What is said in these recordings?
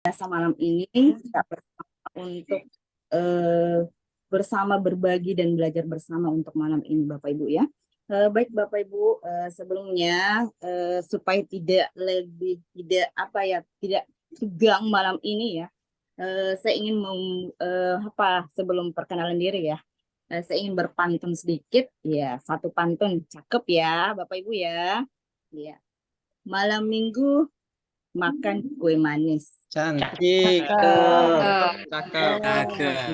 biasa malam ini kita bersama untuk eh, bersama berbagi dan belajar bersama untuk malam ini Bapak Ibu ya. Baik Bapak Ibu, sebelumnya supaya tidak tegang malam ini ya. Saya ingin sebelum perkenalan diri ya. Saya ingin berpantun sedikit ya, satu pantun cakep ya Bapak Ibu ya. Ya. Malam Minggu makan kue manis. Cantik. Cakep.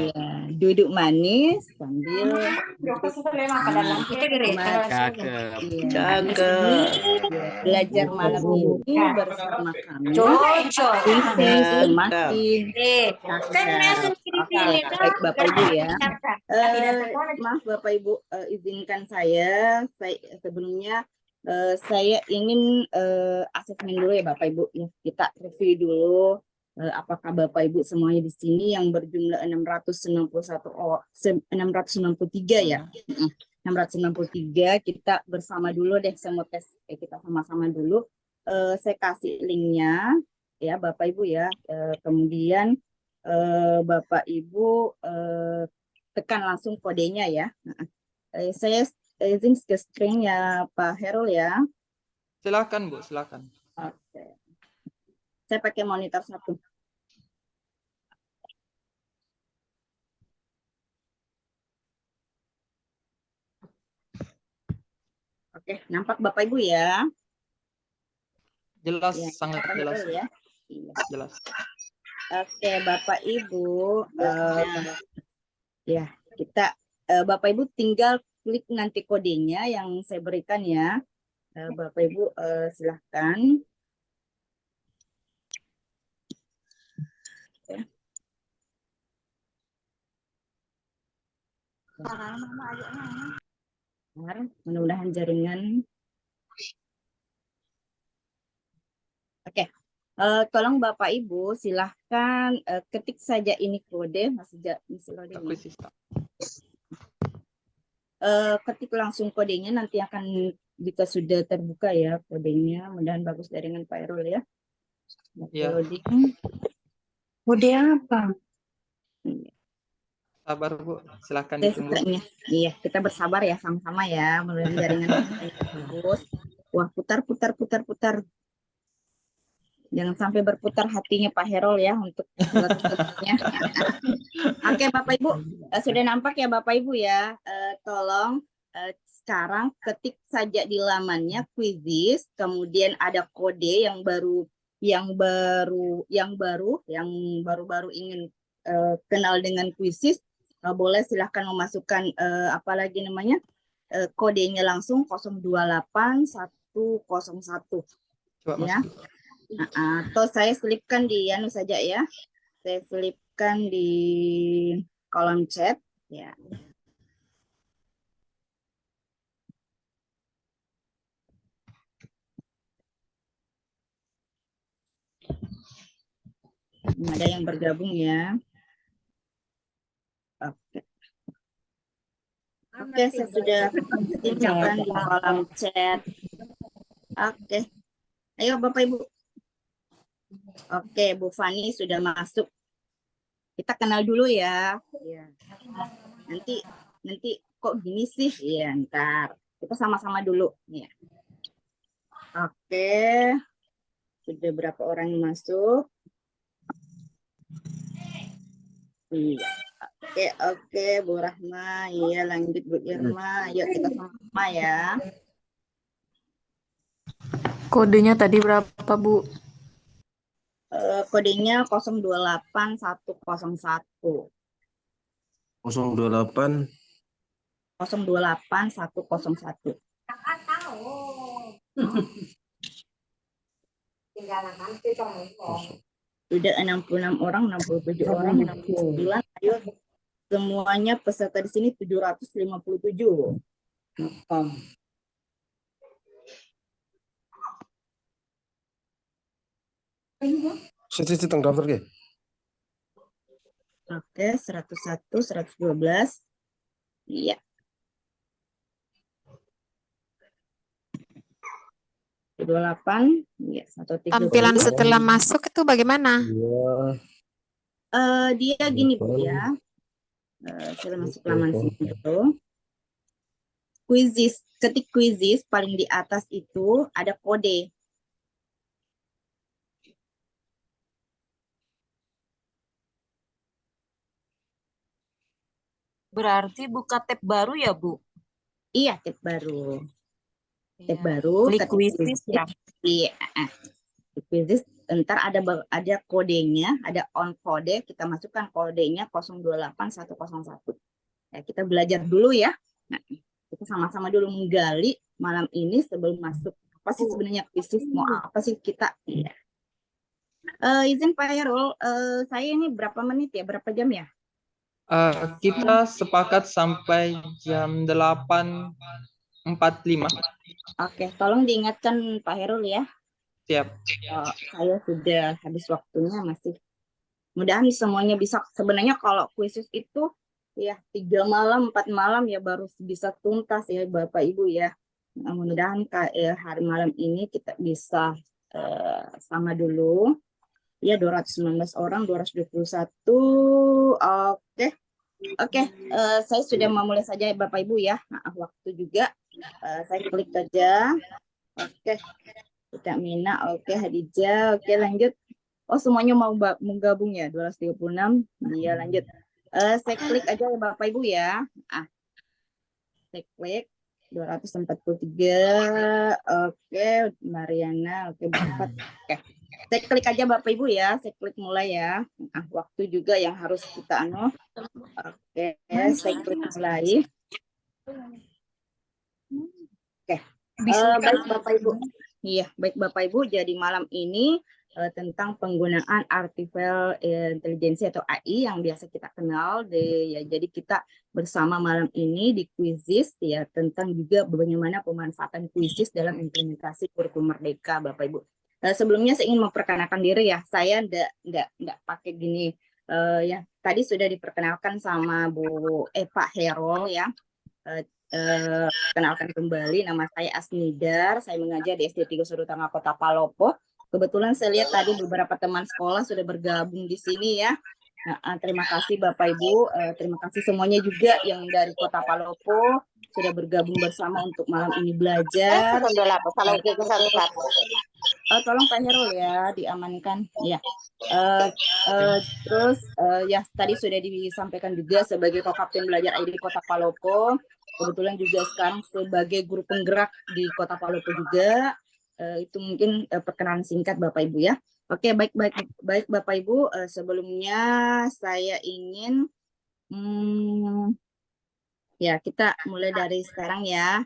Ya, duduk manis sambil duduk Cakep. ya, belajar malam ini bersama kami. Puisi semakin cakep. Baik Bapak Ibu ya. Maaf Bapak Ibu, izinkan saya sebelumnya saya ingin asesmen dulu ya Bapak Ibu ya. Kita review dulu apakah Bapak Ibu semuanya di sini yang berjumlah 693 ya. 693 kita bersama dulu deh, saya mau tes kita sama-sama dulu. Saya kasih linknya ya Bapak Ibu ya. Kemudian Bapak Ibu tekan langsung kodenya ya. Saya izin ke screen ya Pak Herul ya. Silakan Bu, silakan. Oke. Saya pakai monitor satu. Oke, nampak Bapak Ibu ya? Jelas, Ya, sangat jelas. ya. Iya. Jelas. Oke, Bapak Ibu, ya kita Bapak Ibu tinggal klik nanti kodenya yang saya berikan ya. Bapak Ibu silahkan. Mudah-mudahan jaringan. Oke, tolong Bapak Ibu silahkan ketik saja ini kode masih loading. Ketik langsung kodenya, nanti akan jika sudah terbuka ya kodenya. Mudah-mudahan bagus jaringan Pak Erul ya. Ya. Loading. Kode apa? Sabar Bu, silakan ditunggu. Iya, kita bersabar ya sama-sama ya. Mudah-mudahan jaringan bagus. Wah, putar. Jangan sampai berputar hatinya Pak Herol ya untuk Oke Bapak Ibu, sudah nampak ya Bapak Ibu ya. Tolong sekarang ketik saja di lamannya Quizizz, kemudian ada kode yang baru ingin kenal dengan Quizizz, boleh silahkan memasukkan kodenya langsung 028101 ya. Atau saya selipkan di saja ya. Saya selipkan di kolom chat ya. Ada yang bergabung ya. Oke. Oke, saya sudah selipkan di kolom chat. Oke. Ayo Bapak Ibu. Oke, Bu Fani sudah masuk. Kita kenal dulu ya. Nanti kok gini sih? Iya, ntar. Kita sama-sama dulu. Ya. Oke. Sudah berapa orang yang masuk? Iya. Oke, Bu Rahma. Iya, lanjut Bu Irma. Yuk kita sama-sama ya. Kodenya tadi berapa, Bu? Kodenya 028101. 028 028101. Sudah 66 orang, 67 orang, 69. Ayo semuanya peserta di sini 757. Sisi teng daftar ke? Oke, 101, 112. Iya. 28, ya 130. Tampilan setelah masuk itu bagaimana? Iya. Dia gini Bu ya. Saya masuk laman sini dulu. Quizzes, ketik quizzes paling di atas itu ada kode. Berarti buka tab baru ya, Bu? Iya, tab baru. Tab Iya. baru, Klik ketik quizzes ya. Iya, quizzes, ntar ada kodenya, ada on kode, kita masukkan kodenya 028101. Ya, kita belajar dulu ya. Nah, kita sama-sama dulu menggali malam ini sebelum masuk. Apa sih sebenarnya quizzes? Mau apa sih kita? Iya. Izin Pak Herul, saya ini berapa menit ya? Berapa jam ya? Kita sepakat sampai jam 8.45. Oke, tolong diingatkan Pak Herul ya. Siap. Saya sudah habis waktunya masih. Mudahan semuanya bisa. Sebenarnya kalau quizzes itu ya 3 malam, 4 malam ya baru bisa tuntas ya Bapak Ibu ya. Nah, mudah-mudahan hari malam ini kita bisa sama dulu. Ya 219 orang, 221. Oke. Oke, saya sudah memulai saja Bapak Ibu ya. Nah, waktu juga. Saya klik aja. Oke. Kita Mina, oke Hadijah, oke lanjut. Oh semuanya mau menggabung ya 236. Iya lanjut. Saya klik aja ya Bapak Ibu ya. Saya klik 243. Oke, Mariana, oke Bufat. Oke. Saya klik aja Bapak Ibu ya. Saya klik mulai ya. Waktu juga yang harus kita Oke, saya klik mulai. Oke. Baik Bapak Ibu. Iya, baik Bapak Ibu. Jadi malam ini tentang penggunaan artificial intelligence atau AI yang biasa kita kenal. Ya, jadi kita bersama malam ini di Quizzes ya tentang juga bagaimana pemanfaatan Quizzes dalam implementasi kurikulum Merdeka, Bapak Ibu. Sebelumnya saya ingin memperkenalkan diri ya. Saya enggak pakai gini. Ya, tadi sudah diperkenalkan sama Bu Pak Herol ya. Kenalkan kembali, nama saya Asnidar, saya mengajar di SD 3 Surutanga Kota Palopo. Kebetulan saya lihat tadi beberapa teman sekolah sudah bergabung di sini ya. Nah, terima kasih Bapak Ibu, terima kasih semuanya juga yang dari Kota Palopo sudah bergabung bersama untuk malam ini belajar. Tolong Pak Herul ya diamankan. Ya. Terus ya tadi sudah disampaikan juga sebagai Kokapten Belajar ID Kota Palopo. Kebetulan juga sekarang sebagai guru penggerak di Kota Palopo juga. Itu mungkin perkenalan singkat Bapak Ibu ya. Oke, baik Bapak Ibu, sebelumnya saya ingin ya kita mulai dari sekarang ya.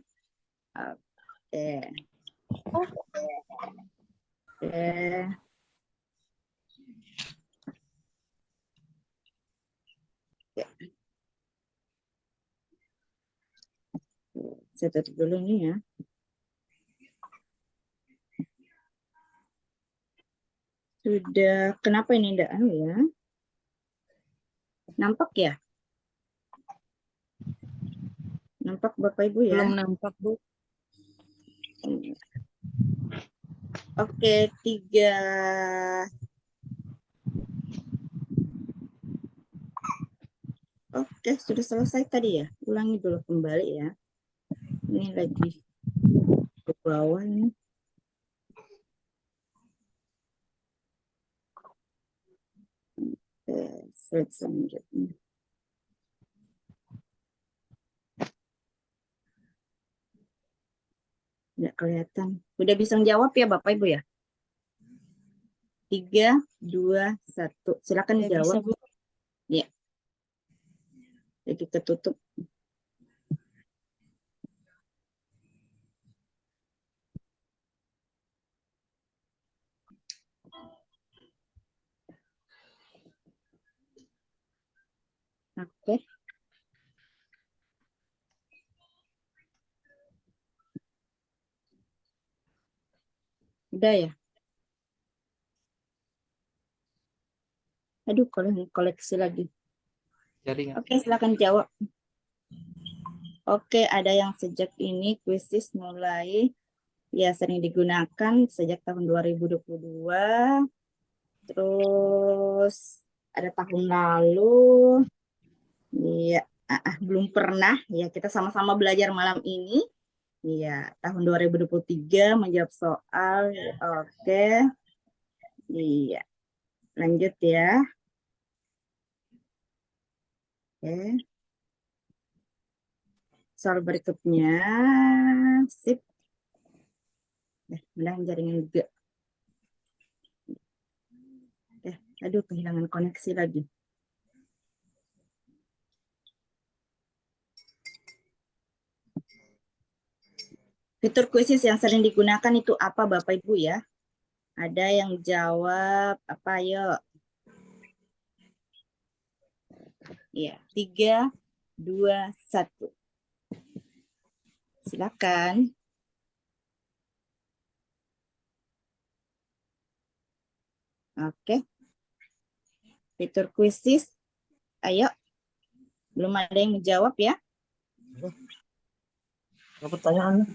Oke. Saya tutup dulu nih ya. Sudah, kenapa ini enggak ya? Nampak ya? Nampak Bapak Ibu ya? Belum nampak, Bu. Oke, 3. Oke, sudah selesai tadi ya. Ulangi dulu kembali ya. Ini lagi ke bawah ini. Oke, slide selanjutnya. Nggak kelihatan. Udah bisa jawab ya Bapak Ibu ya? 3, 2, 1. Silakan dijawab. Ya. Jadi kita tutup. Oke. Udah ya? Aduh, koleksi lagi. Jaringan. Oke, silakan jawab. Oke, ada yang sejak ini Quizzes mulai Ya, sering digunakan sejak tahun 2022. Terus ada tahun lalu. Iya, belum pernah ya kita sama-sama belajar malam ini. Iya, tahun 2023 menjawab soal. Oke. Iya, lanjut ya. Oke. Soal berikutnya. Sip. Mudah-mudahan jaringan juga. Aduh, kehilangan koneksi lagi. Fitur kuisis yang sering digunakan itu apa Bapak Ibu ya? Ada yang jawab apa, yuk? Ya, 3, 2, 1. Silakan. Oke. Fitur kuisis. Ayo. Belum ada yang menjawab ya? Apa pertanyaannya?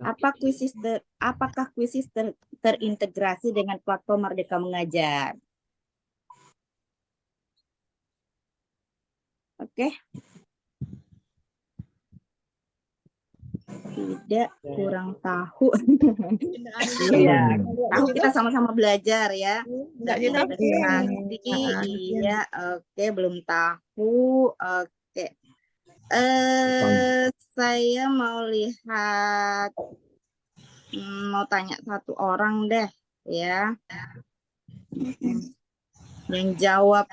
Apakah kuisis terintegrasi dengan platform Merdeka Mengajar? Oke. Tidak, kurang tahu. Iya, tahu kita sama-sama belajar ya. Iya, oke, belum tahu. Oke. Saya mau lihat, mau tanya satu orang deh, ya. Yang jawab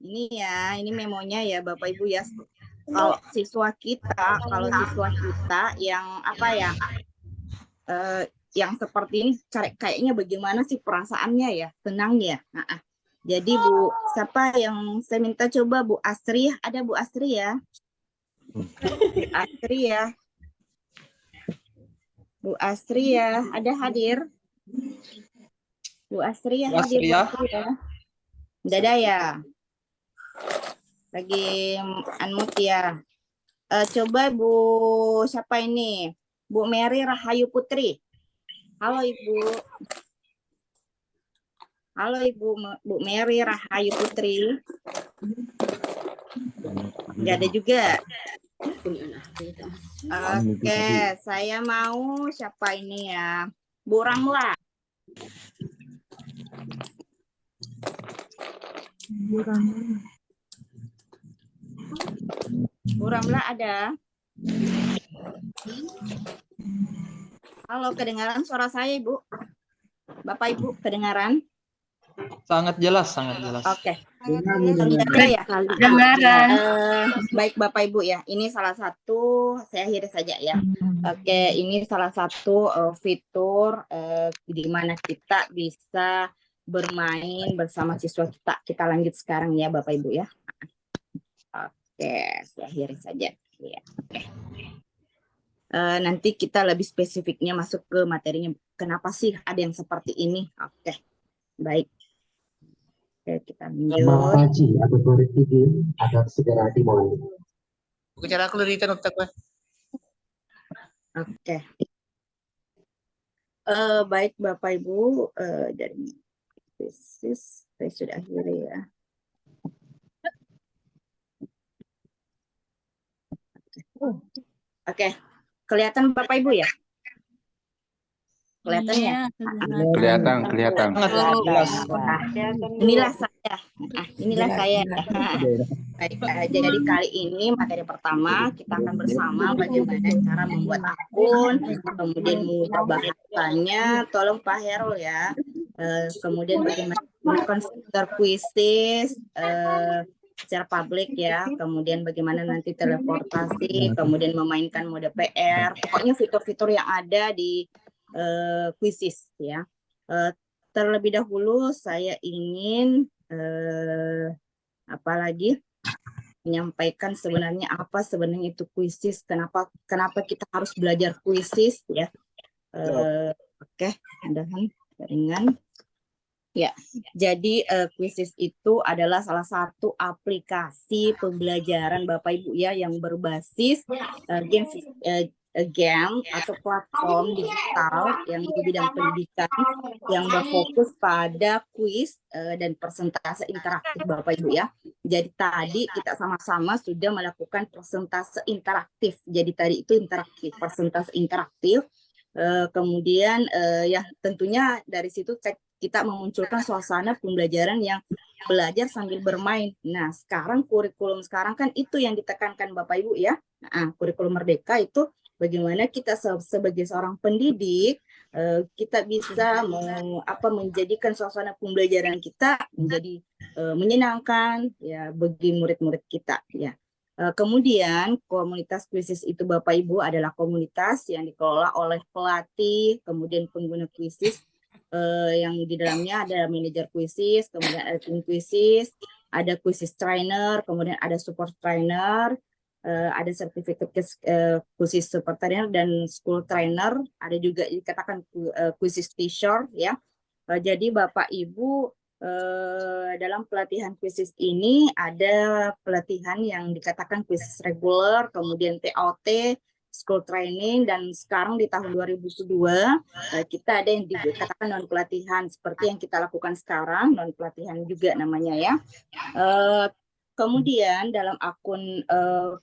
ini ya, ini memonya ya Bapak Ibu ya. Kalau siswa kita yang apa ya, yang seperti ini, kayaknya bagaimana sih perasaannya ya, senang ya. Jadi Bu, siapa yang saya minta coba Bu Astri, ada Bu Astri ya? Bu Astri ya? Bu Astri ya, ada hadir? Bu Astri ya hadir? Bu Astri ya? Udah ada ya? Lagi unmute ya? Coba Bu, siapa ini? Bu Mary Rahayu Putri. Halo Ibu. Halo Ibu, Bu Mary Rahayu Putri. Nggak ada juga. Oke, saya mau siapa ini ya? Bu Ramla. Bu Ramla ada? Halo, kedengaran suara saya Ibu? Bapak Ibu, kedengaran? Sangat jelas, sangat jelas. Oke. Ya? Baik Bapak Ibu ya, ini salah satu, saya akhiri saja ya. Oke, ini salah satu fitur di mana kita bisa bermain bersama siswa kita. Kita lanjut sekarang ya Bapak Ibu ya. Oke, saya akhiri saja. Ya, oke. Nanti kita lebih spesifiknya masuk ke materinya. Kenapa sih ada yang seperti ini? Oke, baik. Oke, kita lanjut. Memaji atau berpikir agar segera dimulai. Bicara aku dari otak gue. Oke. Baik Bapak Ibu, dari tesis saya sudah akhiri ya. Oke. Kelihatan Bapak Ibu ya? Kelihatan ya? Kelihatan. Inilah saya. Inilah saya. Baik, jadi kali ini materi pertama kita akan bersama bagaimana cara membuat akun, kemudian mengubah bahasanya, tolong Pak Herul ya. Kemudian bagaimana konstruktor kuisis secara publik ya, kemudian bagaimana nanti teleportasi, kemudian memainkan mode PR, pokoknya fitur-fitur yang ada di kuisis ya. Terlebih dahulu saya ingin menyampaikan sebenarnya apa sebenarnya itu kuisis, kenapa kita harus belajar kuisis ya. Oke, mudah-mudahan ringan. Ya, jadi Quizzes itu adalah salah satu aplikasi pembelajaran Bapak Ibu ya yang berbasis game atau platform digital yang di bidang pendidikan yang berfokus pada kuis dan persentase interaktif Bapak Ibu ya. Jadi tadi kita sama-sama sudah melakukan persentase interaktif. Jadi tadi itu interaktif, persentase interaktif. Kemudian ya tentunya dari situ kita memunculkan suasana pembelajaran yang belajar sambil bermain. Nah, sekarang kurikulum sekarang kan itu yang ditekankan Bapak Ibu ya. Nah, kurikulum Merdeka itu bagaimana kita sebagai seorang pendidik kita bisa menjadikan suasana pembelajaran kita menjadi menyenangkan ya bagi murid-murid kita ya. Kemudian komunitas Quizzes itu Bapak Ibu adalah komunitas yang dikelola oleh pelatih, kemudian pengguna Quizzes yang di dalamnya ada manajer Quizzes, kemudian ada tim Quizzes, ada Quizzes trainer, kemudian ada support trainer, ada sertifikat Quizzes support trainer dan school trainer, ada juga dikatakan Quizzes teacher ya. Jadi Bapak Ibu dalam pelatihan Quizzes ini ada pelatihan yang dikatakan Quizzes reguler, kemudian TOT, school training, dan sekarang di tahun 2002 kita ada yang dikatakan non pelatihan seperti yang kita lakukan sekarang, non pelatihan juga namanya ya. Kemudian dalam akun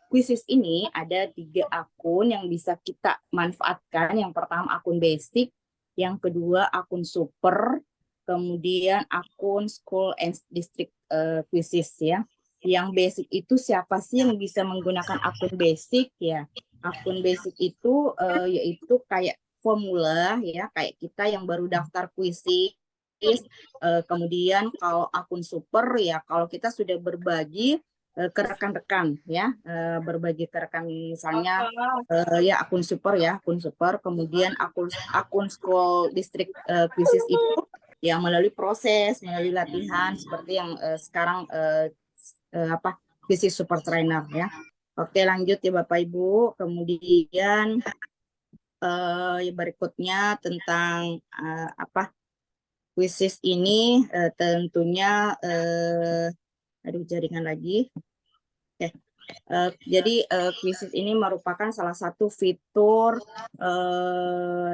Quizzes ini ada 3 akun yang bisa kita manfaatkan. Yang pertama akun basic, yang kedua akun super, kemudian akun school and district Quizzes ya. Yang basic itu siapa sih yang bisa menggunakan akun basic ya? Akun basic itu yaitu kayak formula ya, kayak kita yang baru daftar Quizzes. Kemudian kalau akun super ya, kalau kita sudah berbagi ke rekan-rekan ya, berbagi ke rekan misalnya ya akun super, kemudian akun school district Quizzes itu ya melalui proses, melalui latihan seperti yang sekarang Quizzes super trainer ya. Oke, lanjut ya Bapak Ibu. Kemudian berikutnya tentang Quizzes ini tentunya jaringan lagi. Oke. Jadi Quizzes ini merupakan salah satu fitur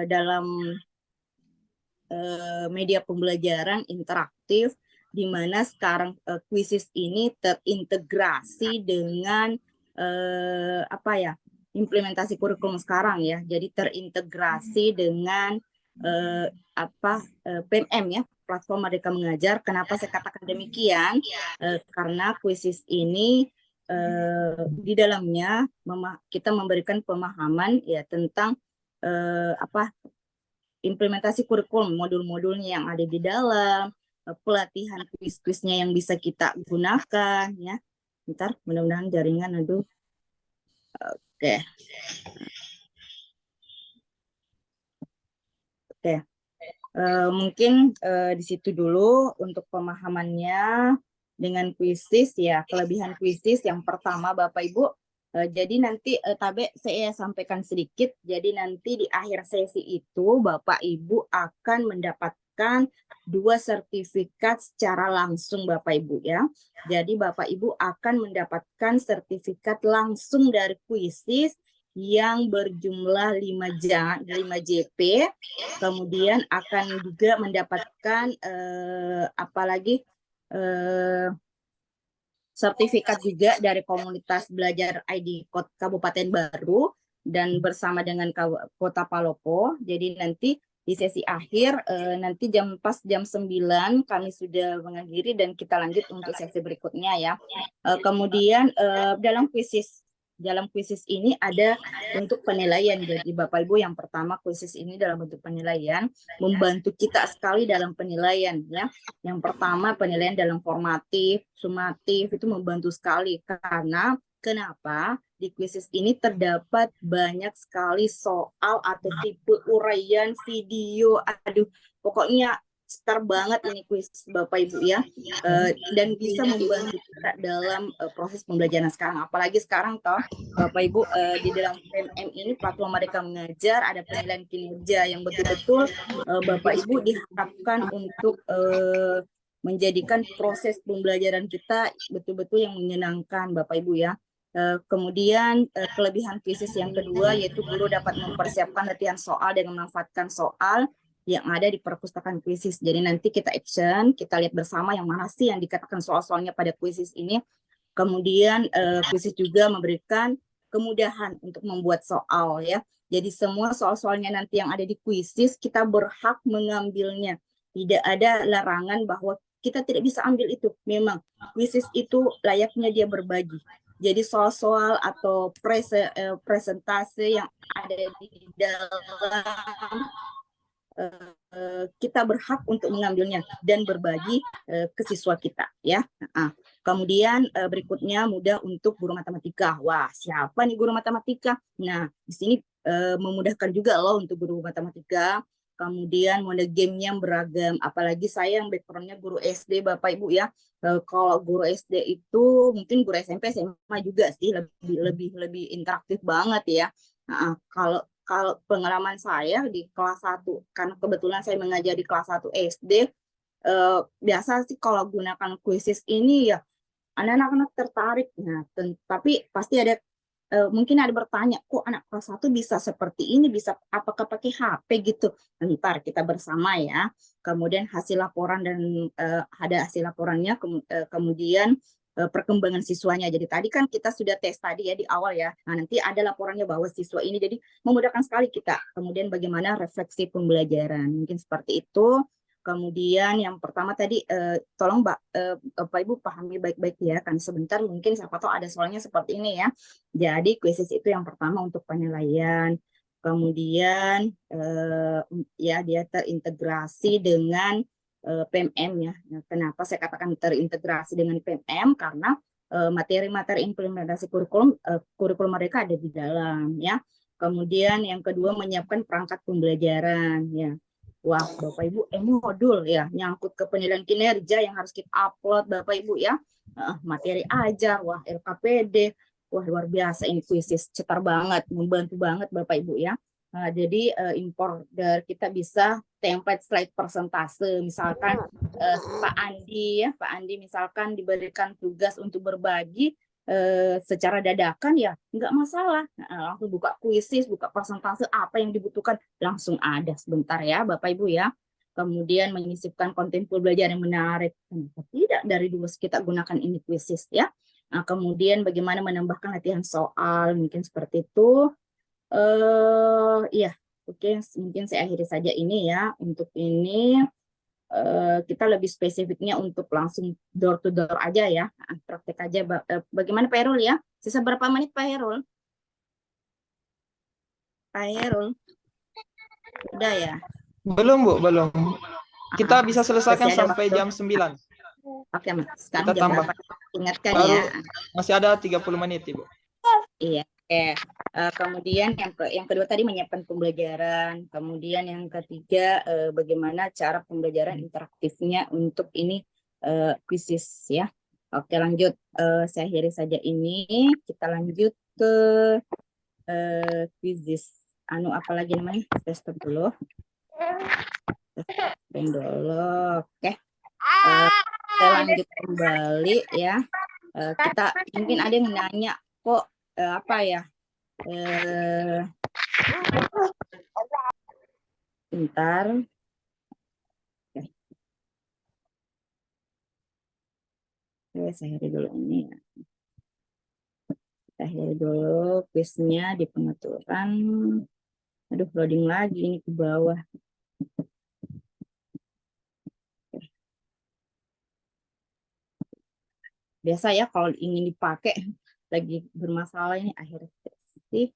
dalam media pembelajaran interaktif di mana sekarang Quizzes ini terintegrasi dengan implementasi kurikulum sekarang ya. Jadi terintegrasi dengan PMM ya, platform Merdeka Mengajar. Kenapa saya katakan demikian? Karena Quizzes ini di dalamnya kita memberikan pemahaman ya tentang implementasi kurikulum, modul-modulnya yang ada di dalam, pelatihan quiz-quiznya yang bisa kita gunakan ya. Bentar, mudah-mudahan jaringan Oke. Mungkin di situ dulu untuk pemahamannya dengan Quizzes ya. Kelebihan Quizzes yang pertama Bapak Ibu, jadi nanti Tabe saya sampaikan sedikit. Jadi nanti di akhir sesi itu Bapak Ibu akan mendapatkan 2 sertifikat secara langsung Bapak Ibu ya. Jadi Bapak Ibu akan mendapatkan sertifikat langsung dari Quizzes yang berjumlah 5 JP, kemudian akan juga mendapatkan sertifikat juga dari komunitas belajar ID Kabupaten Baru dan bersama dengan Kota Palopo. Jadi nanti di sesi akhir nanti pas jam 9 kami sudah mengakhiri dan kita lanjut untuk sesi berikutnya ya. Kemudian dalam Quizzes ini ada untuk penilaian. Jadi Bapak Ibu yang pertama Quizzes ini dalam bentuk penilaian membantu kita sekali dalam penilaian ya. Yang pertama penilaian dalam formatif, sumatif itu membantu sekali karena kenapa? Di Quizzes ini terdapat banyak sekali soal atau tipe uraian video, pokoknya cetar banget ini kuis Bapak Ibu ya, dan bisa membantu kita dalam proses pembelajaran sekarang. Apalagi sekarang toh Bapak Ibu di dalam PMM ini platform Merdeka Mengajar ada penilaian kinerja yang betul-betul Bapak Ibu diharapkan untuk menjadikan proses pembelajaran kita betul-betul yang menyenangkan Bapak Ibu ya. Kemudian kelebihan kuisis yang kedua yaitu guru dapat mempersiapkan latihan soal dengan memanfaatkan soal yang ada di perpustakaan kuisis. Jadi nanti kita action, kita lihat bersama yang mana sih yang dikatakan soal-soalnya pada kuisis ini. Kemudian kuisis juga memberikan kemudahan untuk membuat soal ya. Jadi semua soal-soalnya nanti yang ada di kuisis kita berhak mengambilnya. Tidak ada larangan bahwa kita tidak bisa ambil itu. Memang kuisis itu layaknya dia berbagi. Jadi soal-soal atau presentasi yang ada di dalam kita berhak untuk mengambilnya dan berbagi ke siswa kita ya. Kemudian berikutnya mudah untuk guru matematika. Wah, siapa nih guru matematika? Nah, di sini memudahkan juga loh untuk guru matematika. Kemudian mode gamenya beragam. Apalagi saya yang backgroundnya guru SD, Bapak Ibu ya. Kalau guru SD itu mungkin guru SMP, SMA juga sih lebih interaktif banget ya. Kalau pengalaman saya di kelas 1, karena kebetulan saya mengajar di kelas 1 SD, biasa sih kalau gunakan kuisis ini ya anak-anak tertarik. Nah, tapi pasti ada mungkin ada bertanya, kok anak kelas 1 bisa seperti ini, bisa apakah pakai HP gitu. Ntar kita bersama ya. Kemudian hasil laporan dan ada hasil laporannya, kemudian perkembangan siswanya. Jadi tadi kan kita sudah tes tadi ya di awal ya. Nah, nanti ada laporannya bahwa siswa ini jadi memudahkan sekali kita. Kemudian bagaimana refleksi pembelajaran. Mungkin seperti itu. Kemudian yang pertama tadi tolong Bapak Ibu pahami baik-baik ya, kan sebentar mungkin siapa tahu ada soalnya seperti ini ya. Jadi kuisis itu yang pertama untuk penilaian. Kemudian ya dia terintegrasi dengan PMM ya. Nah, kenapa saya katakan terintegrasi dengan PMM? Karena materi-materi implementasi kurikulum mereka ada di dalam ya. Kemudian yang kedua menyiapkan perangkat pembelajaran ya. Wah, Bapak Ibu, modul ya, nyangkut ke penilaian kinerja yang harus kita upload, Bapak Ibu ya. Materi ajar, wah LKPD, wah luar biasa ini kuisis, cetar banget, membantu banget Bapak Ibu ya. Jadi import dari kita bisa template slide persentase, misalkan Pak Andi ya, Pak Andi misalkan diberikan tugas untuk berbagi secara dadakan ya nggak masalah, langsung buka kuisis, buka persentase apa yang dibutuhkan langsung ada sebentar ya Bapak Ibu ya. Kemudian menyisipkan konten pembelajaran yang menarik, kenapa tidak dari dulu kita gunakan ini kuisis ya. Nah, kemudian bagaimana menambahkan latihan soal mungkin seperti itu. Iya, oke, mungkin saya akhiri saja ini ya. Untuk ini kita lebih spesifiknya untuk langsung door to door aja ya, praktek aja. Bagaimana Pak Herul ya? Sisa berapa menit Pak Herul? Pak Herul? Udah ya? Belum, Bu, belum. Kita bisa selesaikan sampai jam 9. Oke, Mas. Sekarang Kita jam tambah. berapa? Ingatkan Baru ya. masih ada 30 menit, Ibu. Iya. Kemudian yang kedua tadi menyiapkan pembelajaran. Kemudian yang ketiga bagaimana cara pembelajaran interaktifnya untuk ini kuisis ya. Oke, lanjut. Saya akhiri saja ini. Kita lanjut ke kuisis. Apalagi namanya? Tes dulu. Oke. Saya lanjut kembali ya. Kita mungkin ada yang nanya kok apa ya? Bentar. Oke, saya akhiri dulu ini ya. Kita akhiri dulu kuisnya di pengaturan. Aduh, loading lagi ini ke bawah. Biasa ya kalau ingin dipakai lagi bermasalah ini akhir sesi.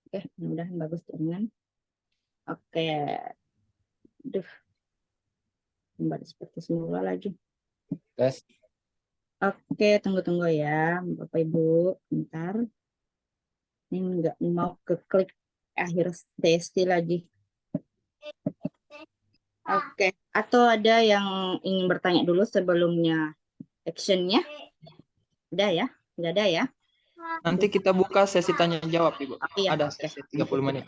Oke, mudah-mudahan bagus jaringan. Oke. Aduh. Kembali seperti semula lagi. Tes. Oke, tunggu-tunggu ya, Bapak Ibu. Bentar. Ini nggak mau ke klik akhir sesi lagi. Oke, atau ada yang ingin bertanya dulu sebelumnya actionnya? Udah ya? Nggak ada ya? Nanti kita buka sesi tanya jawab, Ibu. Oh, iya. Ada sesi 30 menit.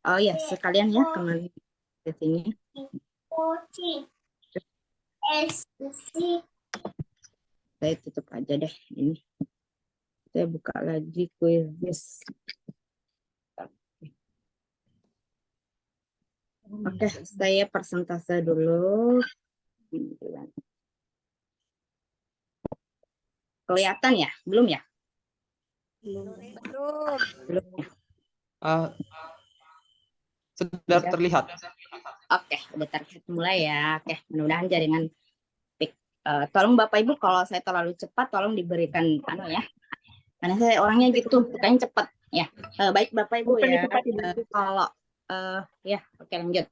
Oh ya, sekalian ya kembali ke sini. Saya tutup aja deh ini. Saya buka lagi quiz. Oke, saya persentase dulu. Kelihatan ya? Belum ya? Belum ya? Sudah terlihat. Oke, udah terlihat mulai ya. Oke, mudah-mudahan jaringan speak. Tolong Bapak Ibu kalau saya terlalu cepat tolong diberikan ya. Karena saya orangnya gitu, sukanya cepat ya. Baik Bapak Ibu ya. Kalau ya, oke lanjut.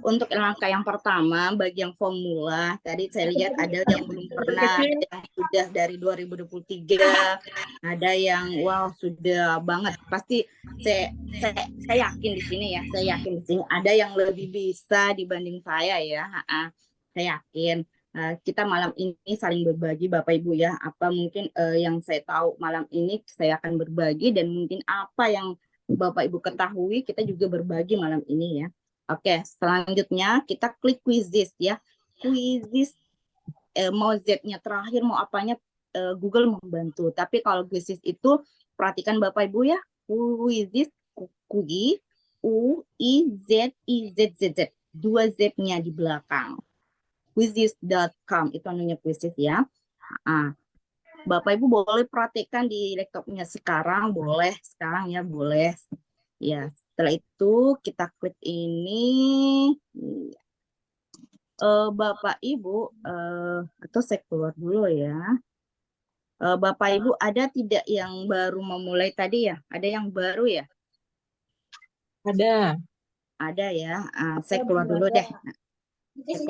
Untuk langkah yang pertama bagi yang formula tadi saya lihat ada yang belum pernah, ada yang sudah dari 2023, ada yang wow sudah banget. Pasti saya yakin di sini ya, saya yakin di sini ada yang lebih bisa dibanding saya ya. Saya yakin kita malam ini saling berbagi Bapak Ibu ya. Apa mungkin yang saya tahu malam ini saya akan berbagi dan mungkin apa yang Bapak Ibu ketahui kita juga berbagi malam ini ya. Oke, selanjutnya kita klik quizzes ya. Quizzes mau Z-nya terakhir mau apanya Google membantu. Tapi kalau quizzes itu perhatikan Bapak Ibu ya. Quizzes QI U I Z I Z Z Z. 2 Z-nya di belakang. Quizzes.com itu namanya quizzes ya. Bapak Ibu boleh perhatikan di laptopnya sekarang, boleh sekarang ya, boleh. Ya, setelah itu kita klik ini. Bapak Ibu, atau saya keluar dulu ya. Bapak Ibu ada tidak yang baru memulai tadi ya? Ada yang baru ya? Ada. Ada ya. Saya keluar dulu deh. Saya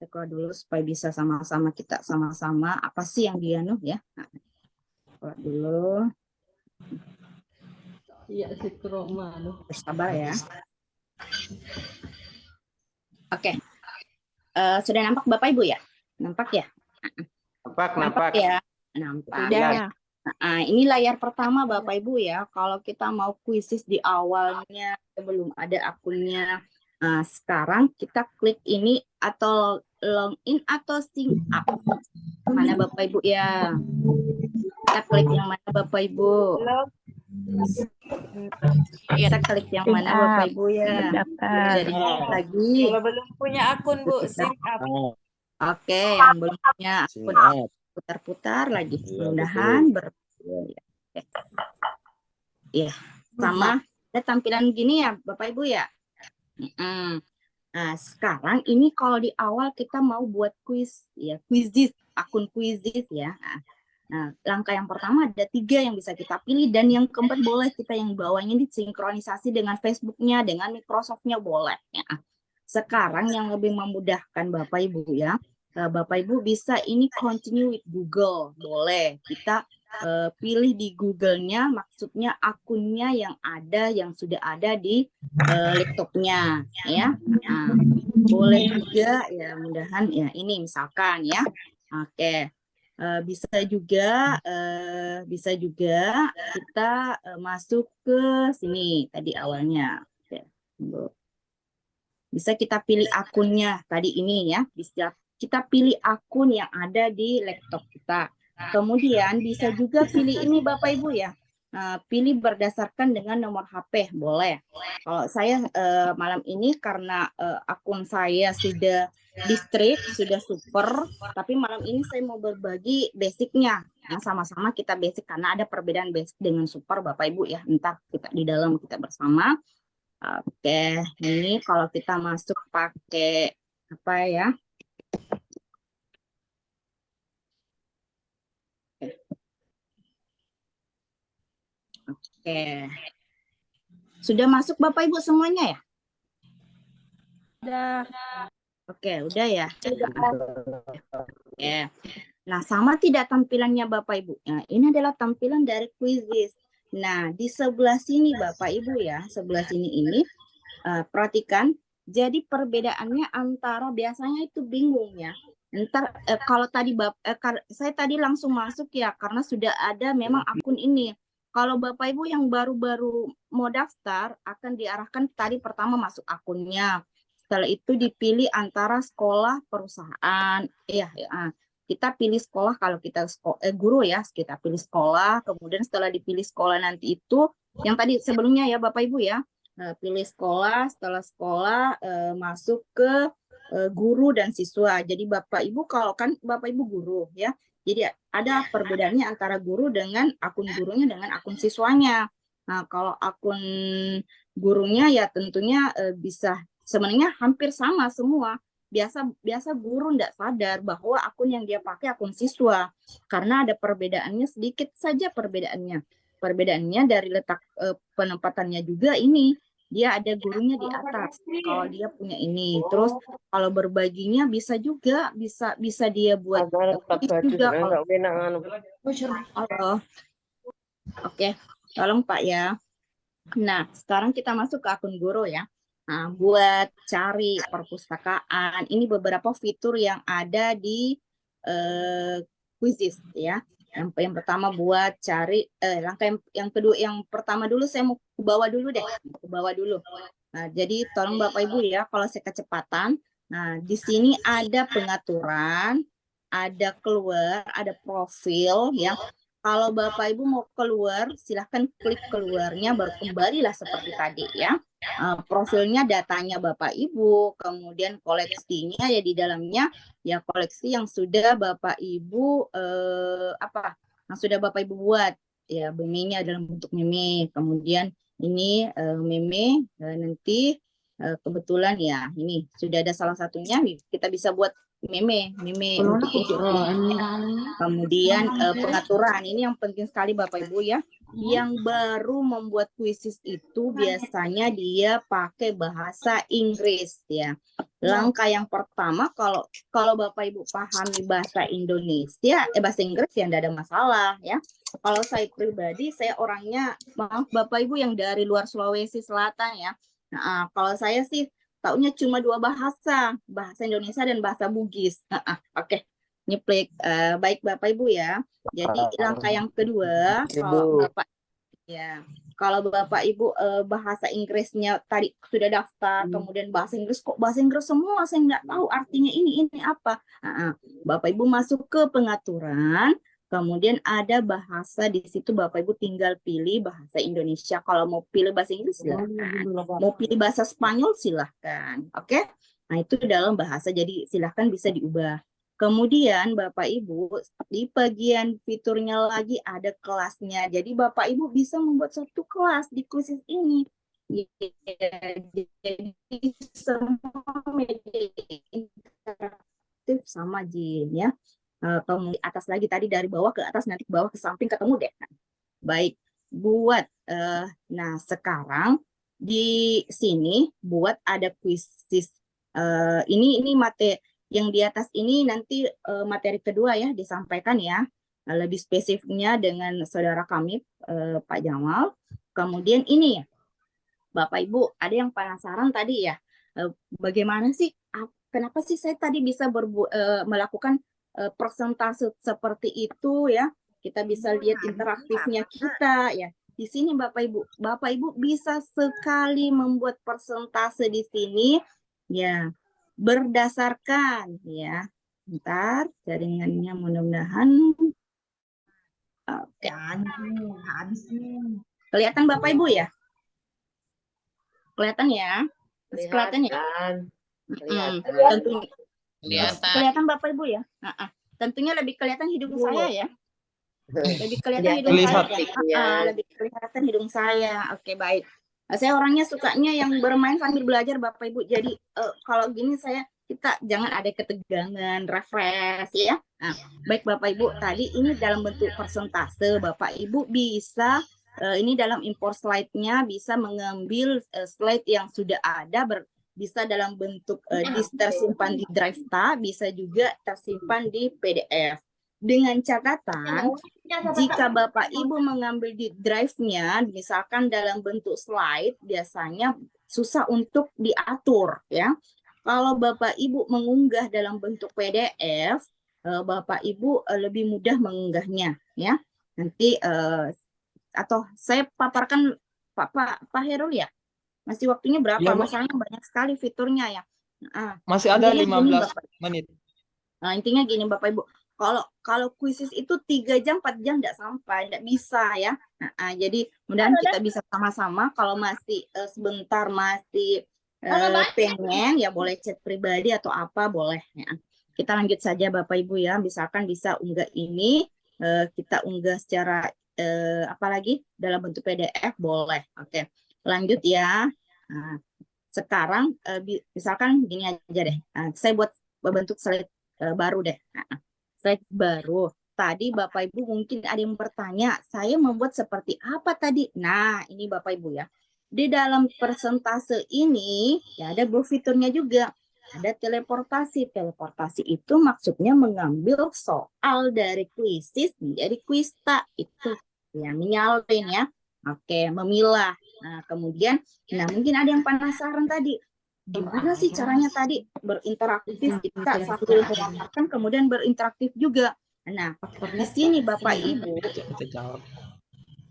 keluar dulu supaya bisa sama-sama kita sama-sama apa sih yang dia ya. Keluar dulu. Iya, Bersabar ya. Oke. Sudah nampak Bapak Ibu ya? Nampak ya? Nampak ya? Nampak. Sudah. Ini layar pertama Bapak Ibu ya. Kalau kita mau quizzes di awalnya sebelum ada akunnya. Sekarang kita klik ini atau login atau sign up. Mana Bapak Ibu ya? Kita klik yang mana Bapak Ibu? Kita klik yang mana Bapak Ibu ya? Jadi lagi. Kalau belum punya akun Bu, sign up. Oke, yang belum punya akun putar-putar lagi. Mudah-mudahan ya, sama ada tampilan gini ya Bapak Ibu ya. Nah, sekarang ini kalau di awal kita mau buat quiz ya, quizzes, akun quizzes ya. Nah, langkah yang pertama ada 3 yang bisa kita pilih dan yang keempat boleh kita yang bawahnya disinkronisasi dengan Facebook-nya, dengan Microsoft-nya boleh ya. Sekarang yang lebih memudahkan Bapak Ibu ya, Bapak Ibu bisa ini continue with Google, boleh kita pilih di Google-nya, maksudnya akunnya yang sudah ada di laptopnya ya. Boleh juga ya, mudahan ya ini misalkan ya. Oke. Bisa juga kita masuk ke sini tadi awalnya. Bisa kita pilih akunnya tadi ini ya. Bisa kita pilih akun yang ada di laptop kita. Kemudian bisa juga pilih ini Bapak Ibu ya. Pilih berdasarkan dengan nomor HP, boleh. Kalau saya malam ini karena akun saya sudah distrik, sudah super, tapi malam ini saya mau berbagi basicnya. Sama-sama kita basic karena ada perbedaan basic dengan super Bapak Ibu ya. Entar kita di dalam kita bersama. Oke, ini kalau kita masuk pakai apa ya? Oke. Sudah masuk Bapak Ibu semuanya ya? Udah. Oke, udah ya. Oke. Nah, sama tidak tampilannya Bapak Ibu? Nah, ini adalah tampilan dari quizzes. Nah, di sebelah sini Bapak Ibu ya, sebelah sini ini perhatikan. Jadi perbedaannya antara biasanya itu bingung ya. Ntar kalau tadi saya tadi langsung masuk ya karena sudah ada memang akun ini. Kalau Bapak Ibu yang baru-baru mau daftar akan diarahkan tadi pertama masuk akunnya. Setelah itu dipilih antara sekolah perusahaan. Kita pilih sekolah kalau kita guru ya, kita pilih sekolah. Kemudian setelah dipilih sekolah nanti itu yang tadi sebelumnya ya Bapak Ibu ya. Pilih sekolah, setelah sekolah masuk ke guru dan siswa. Jadi Bapak Ibu kalau kan Bapak Ibu guru ya. Jadi ada perbedaannya antara guru dengan akun gurunya dengan akun siswanya. Nah, kalau akun gurunya ya tentunya bisa sebenarnya hampir sama semua. Biasa guru tidak sadar bahwa akun yang dia pakai akun siswa karena ada perbedaannya sedikit saja perbedaannya. Perbedaannya dari letak penempatannya juga ini dia ada gurunya di atas kalau dia punya ini. Terus kalau berbaginya bisa juga bisa dia buat juga kalau Oke, tolong Pak ya. Nah, sekarang kita masuk ke akun guru ya. Nah, buat cari perpustakaan, ini beberapa fitur yang ada di Quizizz ya. Yang pertama buat cari langkah yang kedua, yang pertama dulu saya mau ke bawah dulu deh, ke bawah dulu. Nah, jadi tolong Bapak Ibu ya, kalau saya kecepatan. Nah, di sini ada pengaturan, ada keluar, ada profil ya. Kalau Bapak Ibu mau keluar, silahkan klik keluarnya, baru kembalilah seperti tadi ya. Profilnya datanya Bapak Ibu, kemudian koleksinya ya di dalamnya ya koleksi yang sudah Bapak Ibu yang sudah Bapak Ibu buat ya, meme-nya dalam bentuk meme. Kemudian ini meme nanti kebetulan ya ini sudah ada salah satunya, kita bisa buat meme untuk kemudian pengaturan ini yang penting sekali Bapak Ibu ya. Yang baru membuat Quizizz itu biasanya dia pakai bahasa Inggris ya. Langkah yang pertama kalau Bapak Ibu pahami bahasa Indonesia bahasa Inggris ya tidak ada masalah ya. Kalau saya pribadi, saya orangnya maaf Bapak Ibu yang dari luar Sulawesi Selatan ya. Nah, kalau saya sih taunya cuma dua bahasa Indonesia dan bahasa Bugis. Oke. Nyeplek baik Bapak Ibu ya. Jadi langkah yang kedua kalau Bapak Ibu bahasa Inggrisnya tadi sudah daftar, kemudian bahasa Inggris kok bahasa Inggris semua saya nggak tahu artinya ini apa. Bapak Ibu masuk ke pengaturan, kemudian ada bahasa di situ Bapak Ibu tinggal pilih bahasa Indonesia. Kalau mau pilih bahasa Inggris silahkan, mau pilih bahasa Spanyol silahkan. Oke. Nah itu dalam bahasa, jadi silahkan bisa diubah. Kemudian Bapak Ibu di bagian fiturnya lagi ada kelasnya. Jadi Bapak Ibu bisa membuat satu kelas di Quizizz ini. Jadi semua media interaktif sama Jin ya. Kemudian atas lagi tadi dari bawah ke atas, nanti ke bawah ke samping ketemu deh. Baik, buat nah sekarang di sini buat ada Quizizz ini materi yang di atas ini nanti materi kedua ya disampaikan ya, lebih spesifiknya dengan saudara kami Pak Jamal. Kemudian ini Bapak Ibu ada yang penasaran tadi ya, bagaimana sih, kenapa sih saya tadi bisa melakukan persentase seperti itu ya, kita bisa lihat interaktifnya kita ya. Di sini Bapak Ibu bisa sekali membuat persentase di sini ya. Berdasarkan ya, bentar jaringannya mudah-mudahan kelihatan Bapak Ibu ya, kelihatan ya, kelihatan ya, tentunya kelihatan Bapak Ibu ya, tentunya lebih kelihatan hidung saya ya, lebih kelihatan hidung saya, lebih kelihatan hidung saya. Oke baik. Saya orangnya sukanya yang bermain sambil belajar Bapak Ibu. Jadi kalau gini kita jangan ada ketegangan, refresh ya. Nah, baik Bapak Ibu, tadi ini dalam bentuk persentase. Bapak Ibu bisa ini dalam import slide-nya bisa mengambil slide yang sudah ada, bisa dalam bentuk tersimpan di Drive tab, bisa juga tersimpan di PDF. Dengan catatan, jika Bapak Ibu mengambil di drive-nya, misalkan dalam bentuk slide, biasanya susah untuk diatur ya. Kalau Bapak Ibu mengunggah dalam bentuk PDF, Bapak Ibu lebih mudah mengunggahnya ya. Nanti atau saya paparkan Pak Herul ya. Masih waktunya berapa? Iya, Bu. Masalahnya banyak sekali fiturnya ya. Nah, Masih ada intinya gini, 15 Bapak. menit. Nah, intinya gini Bapak Ibu, kalau kuisis itu 3 jam 4 jam tidak sampai, tidak bisa ya. Jadi mudah-mudahan kita bisa sama-sama. Kalau masih sebentar masih pengen ya boleh chat pribadi atau apa boleh ya. Kita lanjut saja Bapak Ibu ya. Misalkan bisa unggah ini, kita unggah secara apa lagi dalam bentuk PDF boleh. Oke, lanjut ya. Nah, sekarang misalkan gini aja deh. Saya buat bentuk slide baru deh. Slide baru. Tadi Bapak Ibu mungkin ada yang bertanya, saya membuat seperti apa tadi? Nah, ini Bapak Ibu ya. Di dalam persentase ini ya ada dua fiturnya juga. Ada teleportasi. Teleportasi itu maksudnya mengambil soal dari kuisis menjadi kuista. Itu yang menyalin ya. Oke, memilah. Nah, kemudian, nah mungkin ada yang penasaran tadi. Gimana sih caranya tadi berinteraktif kita sambil memaparkan kemudian berinteraktif juga. Nah, di sini Bapak Ibu, Kita jawab.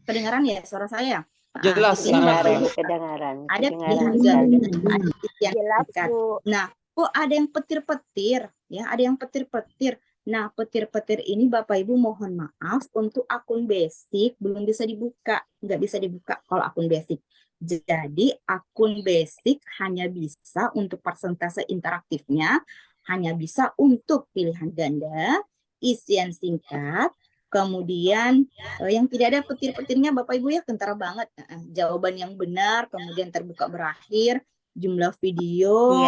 kedengaran ya suara saya? Jelas, Di sini Bapak Ibu kedengaran. ada pilihan ganda, ada yang Jelas, dekat. Bu. Nah, kok ada yang petir-petir ya, ada yang petir-petir. Nah, petir-petir ini Bapak Ibu mohon maaf untuk akun basic belum bisa dibuka, nggak bisa dibuka kalau akun basic. Jadi akun basic hanya bisa untuk persentase interaktifnya, hanya bisa untuk pilihan ganda, isian singkat, kemudian yang tidak ada petir-petirnya Bapak Ibu ya, kentara banget. Jawaban yang benar, kemudian terbuka berakhir, jumlah video,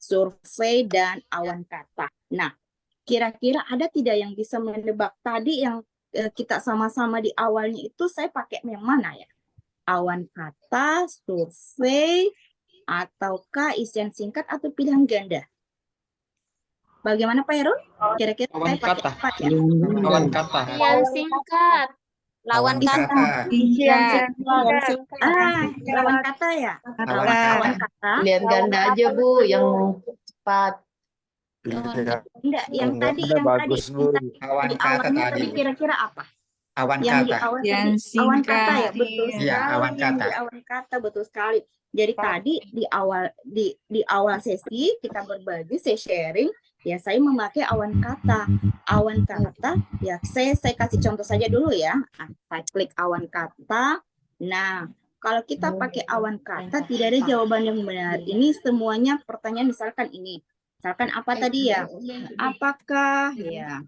survei, dan awan kata. Nah, kira-kira ada tidak yang bisa menebak tadi yang kita sama-sama di awalnya itu saya pakai yang mana ya? Awan kata, survei, ataukah isian singkat atau pilihan ganda? Bagaimana Pak Heru? Kira-kira Awan saya pakai kata. apa ya? Awan kata. Yang singkat. Lawan kata. Lawan kata ya? Lawan kata. Pilihan ganda aja Bu, yang cepat. Enggak, yang tadi di awalnya tadi kira-kira apa? Awan Yang di kata. awal Yang tadi awan kata ya, singkat. betul sekali. Iya, awan Yang kata. di awan kata betul sekali. Jadi tadi di awal sesi kita berbagi, saya sharing, ya saya memakai awan kata. Awan kata, ya saya kasih contoh saja dulu ya. Saya klik awan kata. Nah, kalau kita pakai awan kata tidak ada jawaban yang benar. Ini semuanya pertanyaan misalkan ini. Misalkan apa tadi ya? Apakah ya?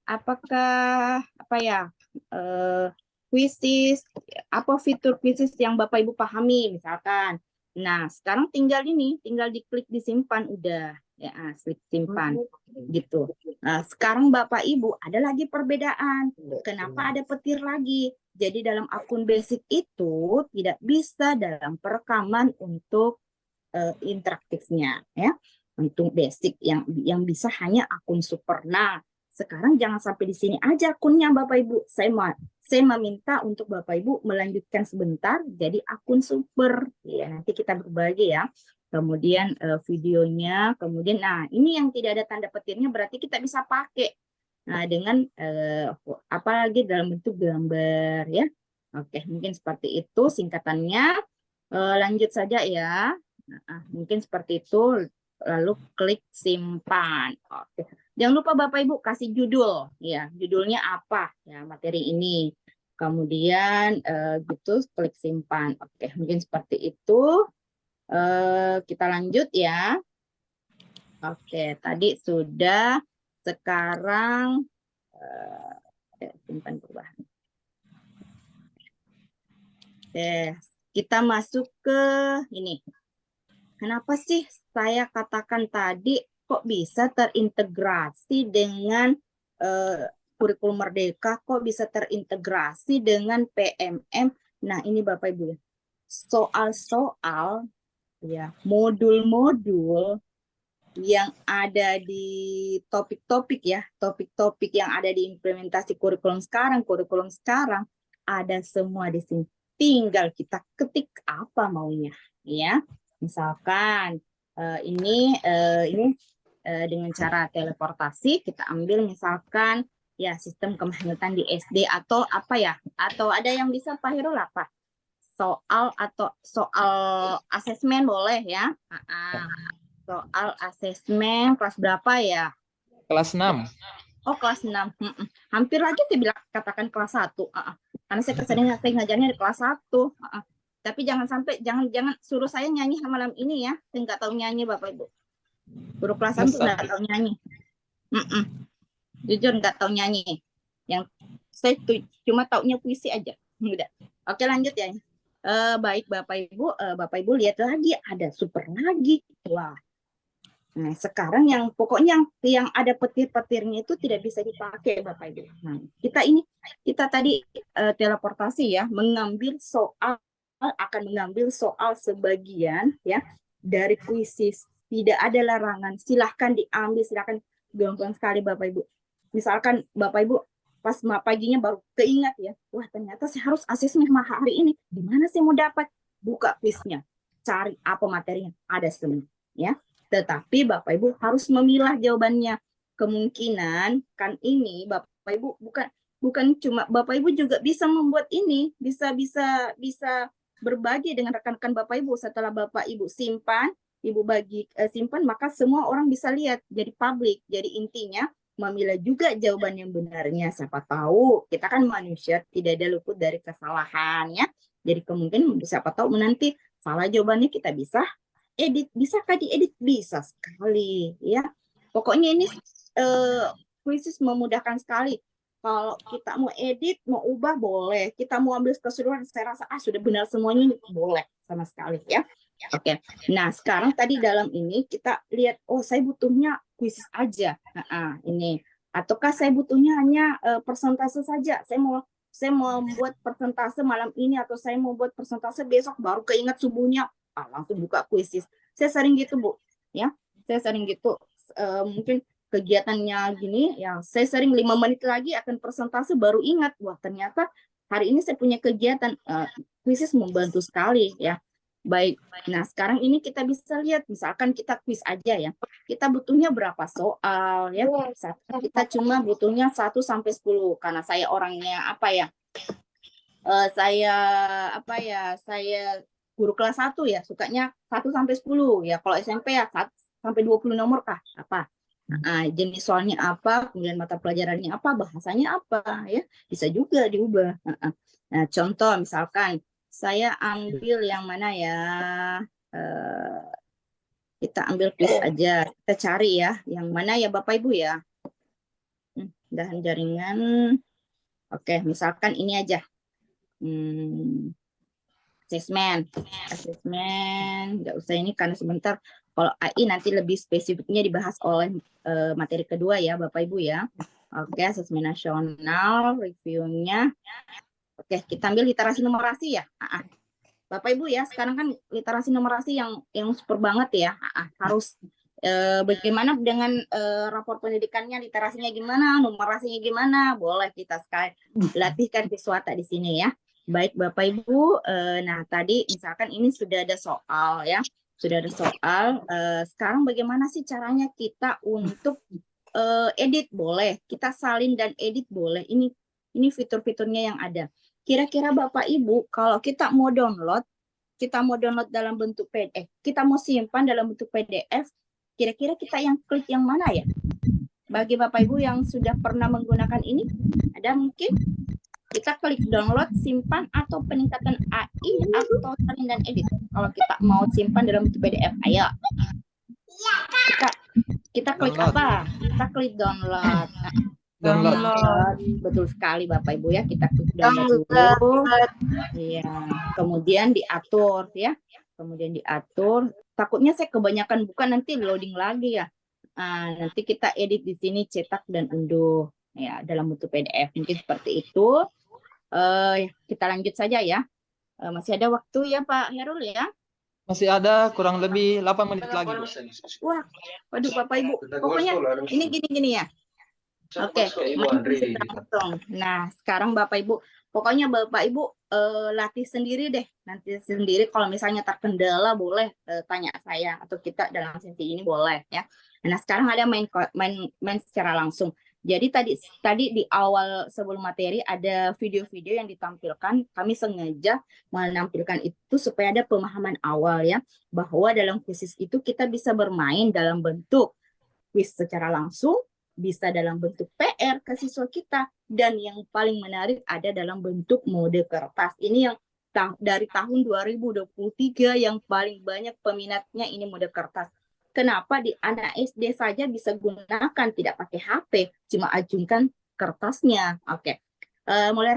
Apakah apa ya? Kuisis, apa fitur kuisis yang Bapak Ibu pahami misalkan. Nah, sekarang tinggal diklik disimpan udah ya, klik simpan gitu. Nah, sekarang Bapak Ibu ada lagi perbedaan. Kenapa ada petir lagi? Jadi dalam akun basic itu tidak bisa dalam perekaman untuk interaktifnya ya. Untuk basic yang bisa hanya akun super. Nah, sekarang jangan sampai di sini aja akunnya Bapak Ibu. Saya meminta untuk Bapak Ibu melanjutkan sebentar jadi akun super. Ya, nanti kita berbagi ya. Kemudian videonya, kemudian nah ini yang tidak ada tanda petirnya berarti kita bisa pakai. Nah, dengan apalagi dalam bentuk gambar ya. Oke, mungkin seperti itu singkatannya. Lanjut saja ya. Mungkin seperti itu. Lalu klik simpan. Oke. Jangan lupa Bapak Ibu kasih judul ya, judulnya apa ya materi ini. Kemudian gitu klik simpan. Oke, mungkin seperti itu. Kita lanjut ya. Oke, tadi sudah. Sekarang simpan perubahan. Kita masuk ke ini. Kenapa sih saya katakan tadi kok bisa terintegrasi dengan kurikulum Merdeka, kok bisa terintegrasi dengan PMM? Nah, ini Bapak Ibu, soal-soal ya, modul-modul yang ada di topik-topik ya, topik-topik yang ada di implementasi kurikulum sekarang ada semua di sini. tinggal kita ketik apa maunya, ya. Misalkan ini dengan cara teleportasi kita ambil misalkan ya sistem kemahnetan di SD atau apa ya, atau ada yang bisa Pak Hirul apa? Soal asesmen boleh ya. Soal asesmen kelas berapa ya? Kelas 6. Oh, kelas 6. Hampir aja saya bilang katakan kelas 1. Karena saya ngajarnya di kelas 1. Tapi jangan sampai jangan suruh saya nyanyi malam ini ya. Saya nggak tahu nyanyi Bapak Ibu. Guru kelas 1 nggak tahu nyanyi. Jujur nggak tahu nyanyi. Yang saya cuma taunya puisi aja. Udah. Oke, lanjut ya. Baik Bapak Ibu lihat lagi ada super lagi. Wah. Nah, sekarang yang pokoknya yang ada petir-petirnya itu tidak bisa dipakai Bapak Ibu. Nah, kita tadi teleportasi ya, akan mengambil soal sebagian ya dari puisi. Tidak ada larangan, silahkan diambil, silahkan, gampang sekali Bapak Ibu. Misalkan Bapak Ibu pas paginya baru keingat ya, wah ternyata saya harus asesmen hari ini. Di mana saya mau dapat? Buka kuisnya, cari apa materinya, ada semua ya. Tetapi Bapak Ibu harus memilah jawabannya. Kemungkinan kan ini Bapak Ibu bukan cuma Bapak Ibu juga bisa membuat ini, bisa berbagi dengan rekan-rekan Bapak Ibu setelah Bapak Ibu simpan. Ibu simpan, maka semua orang bisa lihat, jadi publik. Jadi intinya memilah juga jawaban yang benarnya. Siapa tahu kita kan manusia, tidak ada luput dari kesalahan ya. Jadi kemungkinan siapa tahu nanti salah jawabannya kita bisa edit. Bisakah diedit? Bisa sekali ya. Pokoknya ini kuisis memudahkan sekali. Kalau kita mau edit, mau ubah boleh. Kita mau ambil keseluruhan, saya rasa sudah benar semuanya, boleh sama sekali ya. Oke. Nah, sekarang tadi dalam ini kita lihat, oh saya butuhnya kuisis aja. Ini. Ataukah saya butuhnya hanya persentase saja? Saya mau buat persentase malam ini, atau saya mau buat persentase besok, baru keingat subuhnya, langsung buka kuisis. Saya sering gitu, Bu. Ya, saya sering gitu. Mungkin kegiatannya gini, ya saya sering 5 menit lagi akan persentase, baru ingat, wah ternyata hari ini saya punya kegiatan. Kuisis membantu sekali ya. Baik, nah sekarang ini kita bisa lihat, misalkan kita kuis aja ya, kita butuhnya berapa soal ya, kita cuma butuhnya 1 sampai 10, karena saya orangnya saya guru kelas 1 ya, sukanya 1 sampai 10 ya, kalau SMP ya 1 sampai 20 nomor kah, apa. Jenis soalnya apa, kemudian mata pelajarannya apa, bahasanya apa ya, bisa juga diubah. Nah, contoh misalkan saya ambil yang mana ya, kita ambil kuis aja, kita cari ya, yang mana ya Bapak Ibu ya, dahan jaringan. Oke, misalkan ini aja, asesmen, nggak usah ini karena sebentar, kalau AI nanti lebih spesifiknya dibahas oleh materi kedua ya Bapak Ibu ya. Oke, asesmen nasional, reviewnya. Oke, kita ambil literasi numerasi ya. Bapak Ibu ya, sekarang kan literasi numerasi yang super banget ya. Harus bagaimana dengan rapor pendidikannya, literasinya gimana, numerasinya gimana, boleh kita sekali latihkan Viswata di sini ya. Baik Bapak Ibu, nah tadi misalkan ini sudah ada soal ya, sudah ada soal. Sekarang bagaimana sih caranya kita untuk edit? Boleh, kita salin dan edit boleh. Ini fitur-fiturnya yang ada. Kira-kira Bapak Ibu, kalau kita mau download dalam bentuk PDF, kita mau simpan dalam bentuk PDF, kira-kira kita yang klik yang mana ya? Bagi Bapak Ibu yang sudah pernah menggunakan ini, ada mungkin? Kita klik download, simpan, atau peningkatan AI, atau salin dan edit. Kalau kita mau simpan dalam bentuk PDF, ayo. Kita klik apa? Kita klik download. Download. Betul sekali Bapak Ibu ya, kita klik download dulu. Iya. Kemudian diatur ya. Kemudian diatur. Takutnya saya kebanyakan buka, nanti loading lagi ya. Nanti kita edit di sini, cetak dan unduh ya dalam bentuk PDF. Mungkin seperti itu. Kita lanjut saja ya. Masih ada waktu ya Pak Herul ya? Masih ada kurang lebih 8 menit lagi. Wah, waduh Bapak Ibu. Pokoknya ini gini ya. Oke, langsung. Nah, sekarang Bapak Ibu Pokoknya Bapak Ibu latih sendiri deh, nanti sendiri. Kalau misalnya terkendala boleh tanya saya atau kita dalam sesi ini boleh ya. Nah sekarang ada main secara langsung. Jadi tadi di awal sebelum materi ada video-video yang ditampilkan. Kami sengaja menampilkan itu supaya ada pemahaman awal ya, bahwa dalam kuisis itu kita bisa bermain dalam bentuk kuis secara langsung, bisa dalam bentuk PR ke siswa kita, dan yang paling menarik ada dalam bentuk mode kertas. Ini yang dari tahun 2023 yang paling banyak peminatnya ini mode kertas. Kenapa di anak SD saja bisa gunakan, tidak pakai HP, cuma ajukan kertasnya. Oke.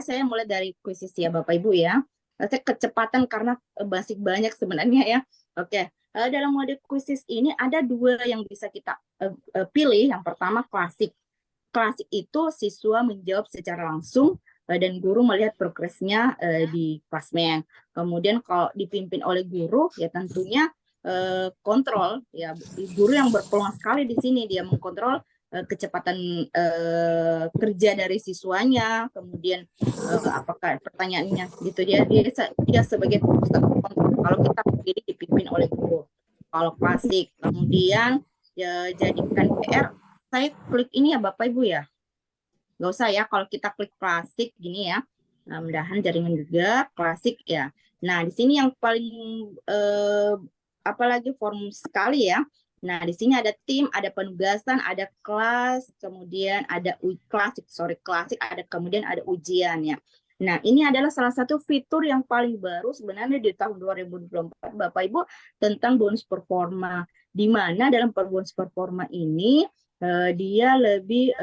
Saya mulai dari kuisis ya Bapak Ibu ya. Saya kecepatan karena masih banyak sebenarnya ya. Oke. Dalam mode kuisis ini ada dua yang bisa kita pilih. Yang pertama klasik. Klasik itu siswa menjawab secara langsung dan guru melihat progresnya di klasmen. Kemudian kalau dipimpin oleh guru ya tentunya kontrol ya, guru yang berpeluang sekali di sini, dia mengkontrol kecepatan kerja dari siswanya, kemudian apakah pertanyaannya gitu, dia sebagai kontrol kalau kita pilih dipimpin oleh guru. Kalau klasik, kemudian ya, jadikan PR, saya klik ini ya Bapak Ibu ya, nggak usah ya kalau kita klik klasik gini ya. Nah, mudahan jaringan juga klasik ya. Nah di sini yang paling apalagi form sekali ya. Nah di sini ada tim, ada penugasan, ada kelas, kemudian ada klasik, ada kemudian ada ujian ya. Nah ini adalah salah satu fitur yang paling baru sebenarnya di tahun 2024 Bapak Ibu tentang bonus performa, di mana dalam bonus performa ini dia lebih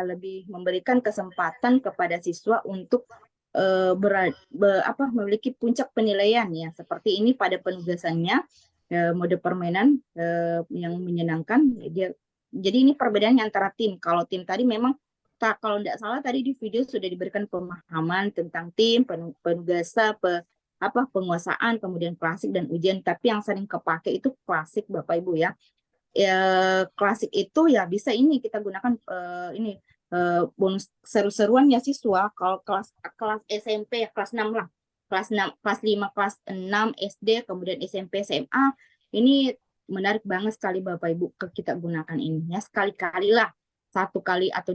lebih memberikan kesempatan kepada siswa untuk memiliki puncak penilaian ya, seperti ini pada penugasannya, mode permainan yang menyenangkan dia. Jadi ini perbedaannya antara tim. Kalau tim tadi memang kalau tidak salah tadi di video sudah diberikan pemahaman tentang tim, penugasan, penguasaan, kemudian klasik dan ujian, tapi yang sering kepake itu klasik Bapak Ibu ya. Klasik itu ya bisa ini kita gunakan bonus seru-seruan ya siswa. Kalau kelas SMP ya kelas 6 lah, kelas 6, kelas 5, kelas 6 SD, kemudian SMP, SMA, ini menarik banget sekali Bapak Ibu kita gunakan ini ya, sekali-kali lah, satu kali atau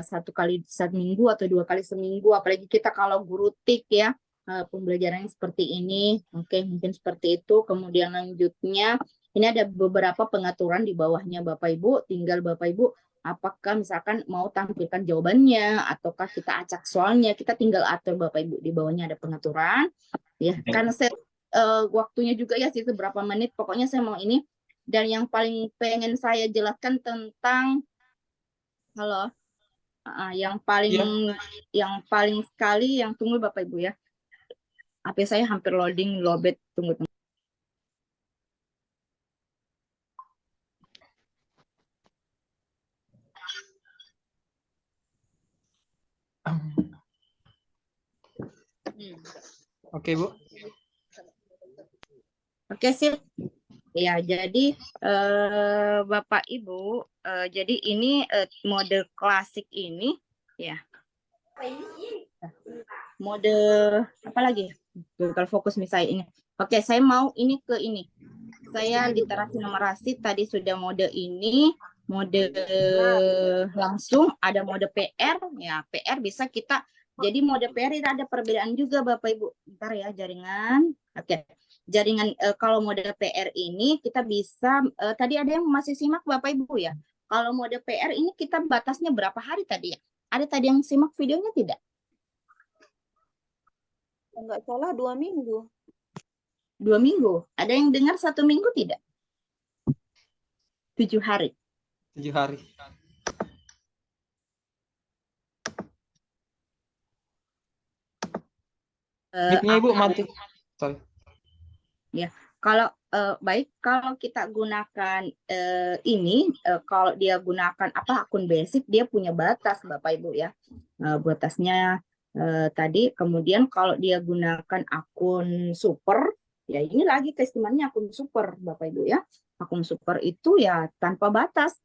satu kali seminggu atau 2 kali seminggu, apalagi kita kalau guru TIK ya, pembelajarannya seperti ini. Oke, mungkin seperti itu. Kemudian lanjutnya ini ada beberapa pengaturan di bawahnya Bapak Ibu, tinggal Bapak Ibu apakah misalkan mau tampilkan jawabannya ataukah kita acak soalnya, kita tinggal atur Bapak Ibu, di bawahnya ada pengaturan ya. Karena saya waktunya juga ya sih seberapa menit, pokoknya saya mau ini. Dan yang paling pengen saya jelaskan tentang yang paling sekali yang tunggu Bapak Ibu ya. HP saya hampir loading, lobet, tunggu. Oke, Bu. Oke, sip. Ya, jadi Bapak Ibu, jadi ini mode klasik ini ya. Mode apa lagi? Kalau fokus misalnya ini. Oke, saya mau ini ke ini. Saya literasi numerasi tadi sudah mode ini, mode langsung, ada mode PR ya. PR bisa kita, jadi mode PR itu ada perbedaan juga Bapak Ibu. Bentar ya jaringan. Oke. Jaringan kalau mode PR ini kita bisa tadi ada yang masih simak Bapak Ibu ya. Kalau mode PR ini kita batasnya berapa hari tadi ya? Ada tadi yang simak videonya tidak? Enggak salah 2 minggu. 2 minggu. Ada yang dengar 1 minggu tidak? 7 hari. 7 hari. Mic-nya Ibu mati. Sorry. Ya, kalau baik kalau kita gunakan ini, kalau dia gunakan akun basic, dia punya batas Bapak Ibu ya, batasnya tadi. Kemudian kalau dia gunakan akun super, ya ini lagi keistimewaannya akun super Bapak Ibu ya. Akun super itu ya tanpa batas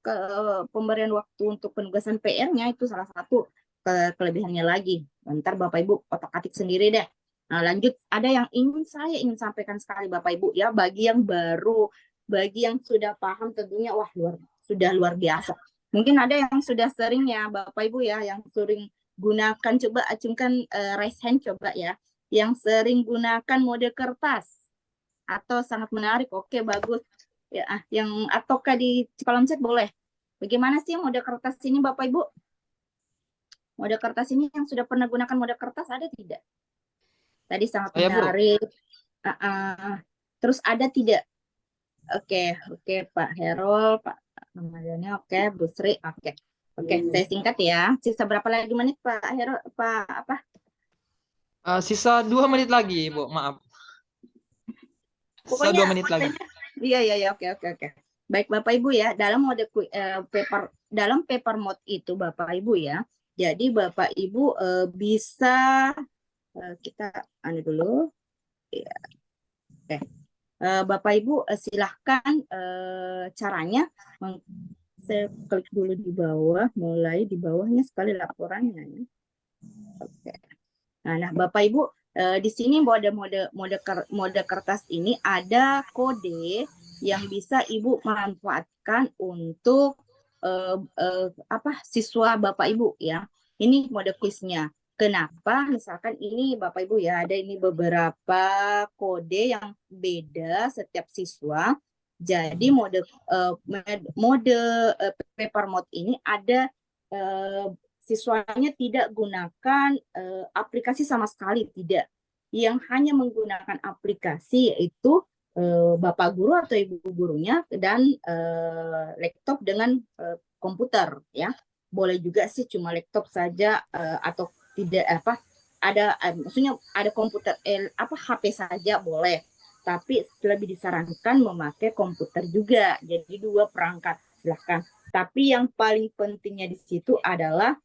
pemberian waktu untuk penugasan PR-nya, itu salah satu kelebihannya lagi. Ntar Bapak Ibu otak-atik sendiri deh. Nah, lanjut, ada yang saya ingin sampaikan sekali Bapak Ibu ya, bagi yang baru, bagi yang sudah paham tentunya wah sudah luar biasa. Mungkin ada yang sudah sering ya Bapak Ibu ya, yang sering gunakan, coba acungkan raise hand coba ya, yang sering gunakan mode kertas atau sangat menarik. Oke, bagus ya. Yang ataukah di kolom chat boleh. Bagaimana sih mode kertas ini Bapak Ibu? Mode kertas ini yang sudah pernah gunakan mode kertas ada tidak? Tadi sangat Saya, Bu. menarik. Terus ada tidak? Oke, Pak Herol, Pak Ramadhani, oke, Bu Sri, oke. Saya singkat ya. Sisa berapa lagi menit Pak Herol? Pak apa? Sisa 2 menit lagi, Bu. Maaf. Sisa 2 menit lagi. Iya, oke. Baik Bapak Ibu ya, dalam mode paper mode itu Bapak Ibu ya. Jadi Bapak Ibu bisa kita dulu. Ya. Oke. Bapak Ibu silahkan caranya. Saya klik dulu di bawah, mulai di bawahnya sekali laporannya ya. Oke. Nah, Bapak Ibu di sini ada mode kertas ini ada kode yang bisa Ibu manfaatkan untuk siswa Bapak Ibu ya. Ini mode kuisnya. Kenapa? Misalkan ini Bapak Ibu ya, ada ini beberapa kode yang beda setiap siswa. Jadi mode paper mode ini ada siswanya tidak gunakan aplikasi sama sekali, tidak. Yang hanya menggunakan aplikasi yaitu Bapak guru atau Ibu gurunya dan laptop dengan komputer ya. Boleh juga sih cuma laptop saja atau tidak maksudnya ada komputer HP saja boleh. Tapi lebih disarankan memakai komputer juga. Jadi 2 perangkat silahkan. Tapi yang paling pentingnya di situ adalah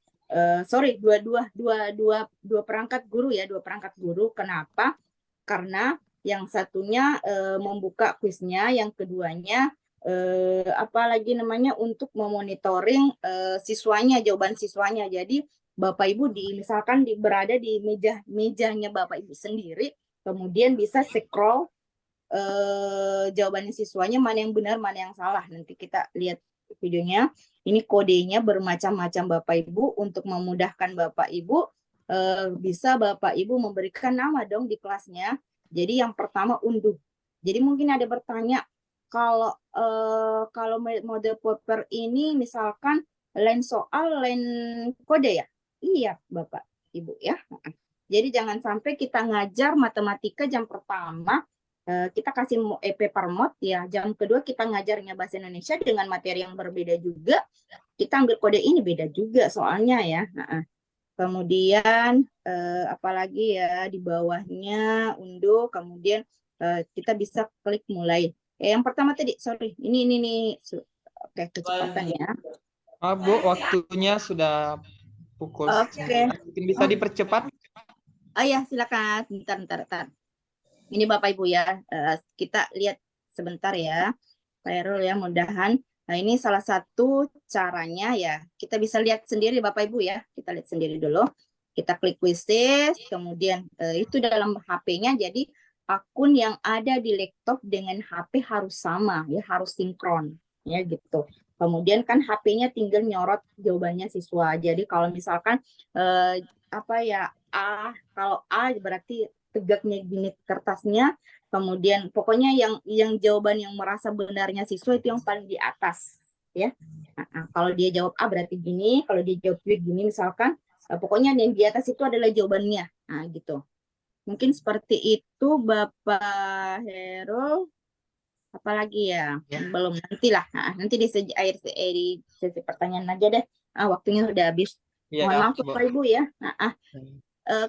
dua perangkat guru ya, 2 perangkat guru. Kenapa? Karena yang satunya membuka kuisnya, yang keduanya untuk memonitoring siswanya, jawaban siswanya. Jadi Bapak Ibu misalkan berada di mejanya Bapak Ibu sendiri, kemudian bisa scroll jawabannya siswanya, mana yang benar, mana yang salah. Nanti kita lihat videonya. Ini kodenya bermacam-macam Bapak Ibu. Untuk memudahkan Bapak Ibu, bisa Bapak Ibu memberikan nama dong di kelasnya. Jadi yang pertama unduh. Jadi mungkin ada bertanya, kalau mode paper ini misalkan lain soal, lain kode ya? Iya Bapak Ibu ya. Jadi jangan sampai kita ngajar matematika jam pertama, kita kasih paper mode ya, jam kedua kita ngajarnya bahasa Indonesia dengan materi yang berbeda juga, kita ambil kode ini beda juga soalnya ya. Kemudian apalagi ya di bawahnya unduh, kemudian kita bisa klik mulai. Yang pertama tadi, sorry, ini nih. Oke, kecepatan ya. Bu, waktunya sudah pukul 9. Mungkin bisa dipercepat? Ya, silakan. Bentar. Ini Bapak Ibu ya, kita lihat sebentar ya, Pak Herul ya, mudahan. Nah, ini salah satu caranya ya, kita bisa lihat sendiri Bapak Ibu ya, kita lihat sendiri dulu. Kita klik quizzes, kemudian itu dalam HP-nya, jadi akun yang ada di laptop dengan HP harus sama ya, harus sinkron ya gitu. Kemudian kan HP-nya tinggal nyorot jawabannya siswa. Jadi kalau misalkan kalau A berarti tegaknya gini kertasnya, kemudian pokoknya yang jawaban yang merasa benarnya siswa itu yang paling di atas ya. Kalau dia jawab A berarti gini, kalau dia jawab B gini misalkan, pokoknya yang di atas itu adalah jawabannya. Nah gitu. Mungkin seperti itu Bapak Herul. Apalagi ya? Belum, nantilah. Nanti di sesi pertanyaan aja deh. Waktunya udah habis. Mohon maaf Bapak Ibu ya.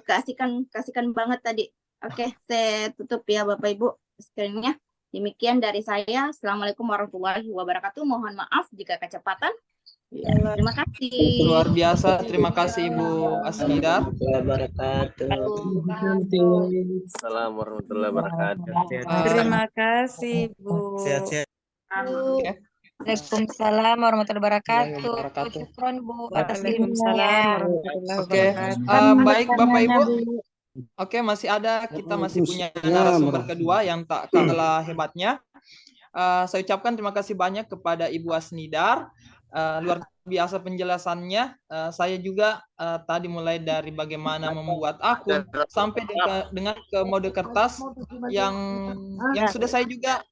Kasihkan banget tadi. Oke, saya tutup ya Bapak Ibu screen-nya. Demikian dari saya. Assalamualaikum warahmatullahi wabarakatuh. Mohon maaf jika kecepatan. Ya, terima kasih. Luar biasa. Terima kasih Ibu Asmida. Assalamualaikum warahmatullahi wabarakatuh. Terima kasih Bu. Sehat-sehat. Waalaikumsalam warahmatullahi wabarakatuh. Wabarakatuh. Syukron Bu atas Waalaikumsalam ilmunya. warahmatullahi Oke, wabarakatuh. baik Bapak Ibu. Oke, kita masih punya narasumber kedua yang tak kalah hebatnya. Saya ucapkan terima kasih banyak kepada Ibu Asnidar. Luar biasa penjelasannya. Saya juga tadi mulai dari bagaimana membuat akun sampai dengan ke mode kertas yang sudah saya juga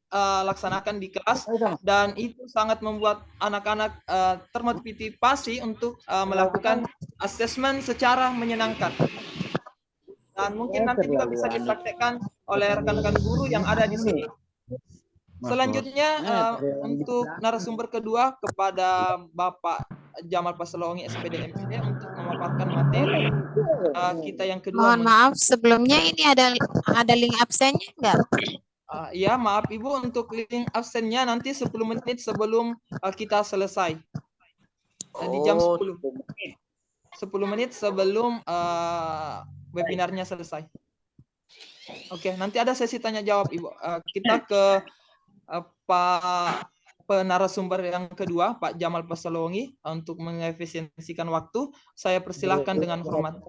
laksanakan di kelas, dan itu sangat membuat anak-anak termotivasi untuk melakukan asesmen secara menyenangkan. Dan mungkin nanti juga bisa dipraktekkan oleh rekan-rekan guru yang ada di sini. Selanjutnya untuk narasumber kedua kepada Bapak Jamal Paselongi SPD MPD untuk memaparkan materi kita yang kedua. Mohon maaf, sebelumnya ini ada link absennya enggak? Ya, maaf Ibu, untuk link absennya nanti 10 menit sebelum kita selesai. Di jam 10. 10 menit sebelum webinarnya selesai. Oke, nanti ada sesi tanya jawab Ibu. Kita ke Pak penarasumber yang kedua, Pak Jamal Paselongi, untuk mengefisiensikan waktu. Saya persilahkan dengan hormat.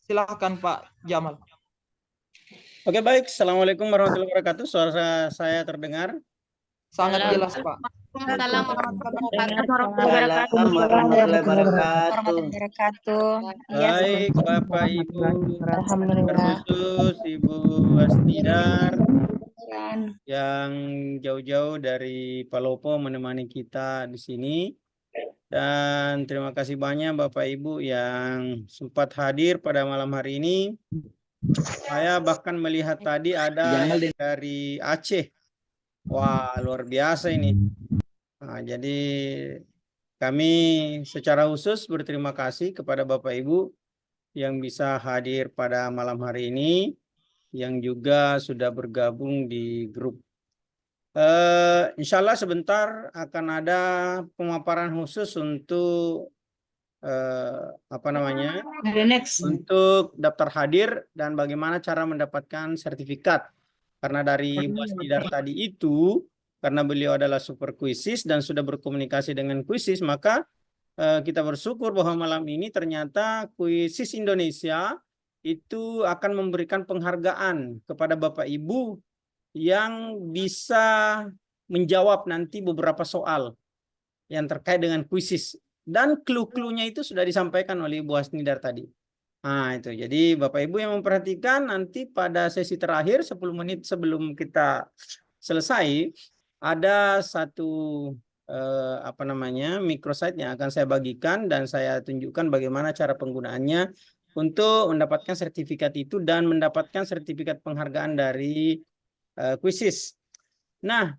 Silakan Pak Jamal. Oke, baik. Assalamualaikum warahmatullahi wabarakatuh. Suara saya terdengar? Sangat jelas, Pak. Waalaikumsalam warahmatullahi wabarakatuh. Baik, Bapak Ibu, terkhusus Ibu Asnidar yang jauh-jauh dari Palopo menemani kita di sini. Dan terima kasih banyak Bapak Ibu yang sempat hadir pada malam hari ini. Saya bahkan melihat tadi ada dari Aceh. Wah, luar biasa ini. Nah, jadi kami secara khusus berterima kasih kepada Bapak Ibu yang bisa hadir pada malam hari ini, yang juga sudah bergabung di grup. Insya Allah sebentar akan ada pemaparan khusus untuk untuk daftar hadir dan bagaimana cara mendapatkan sertifikat. Karena dari Bu Asnidar tadi itu, karena beliau adalah super kuisis dan sudah berkomunikasi dengan kuisis, maka kita bersyukur bahwa malam ini ternyata kuisis Indonesia itu akan memberikan penghargaan kepada Bapak Ibu yang bisa menjawab nanti beberapa soal yang terkait dengan kuisis. Dan clue-cluenya itu sudah disampaikan oleh Ibu Asnidar tadi. Nah, itu. Jadi Bapak Ibu yang memperhatikan, nanti pada sesi terakhir 10 menit sebelum kita selesai ada satu microsite yang akan saya bagikan dan saya tunjukkan bagaimana cara penggunaannya untuk mendapatkan sertifikat itu dan mendapatkan sertifikat penghargaan dari kuisis. Nah,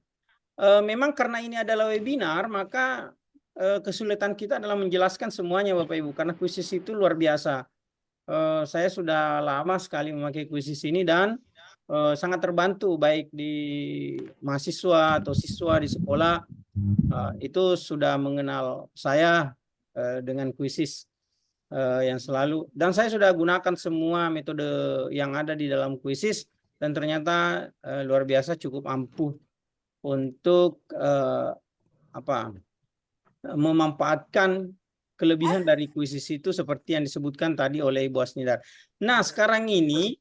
memang karena ini adalah webinar, maka kesulitan kita adalah menjelaskan semuanya Bapak Ibu, karena kuisis itu luar biasa. Saya sudah lama sekali memakai kuisis ini dan sangat terbantu baik di mahasiswa atau siswa di sekolah itu sudah mengenal saya dengan kuisis yang selalu, dan saya sudah gunakan semua metode yang ada di dalam kuisis dan ternyata luar biasa cukup ampuh untuk memanfaatkan kelebihan dari kuisis itu seperti yang disebutkan tadi oleh Ibu Asnidar. Nah, sekarang ini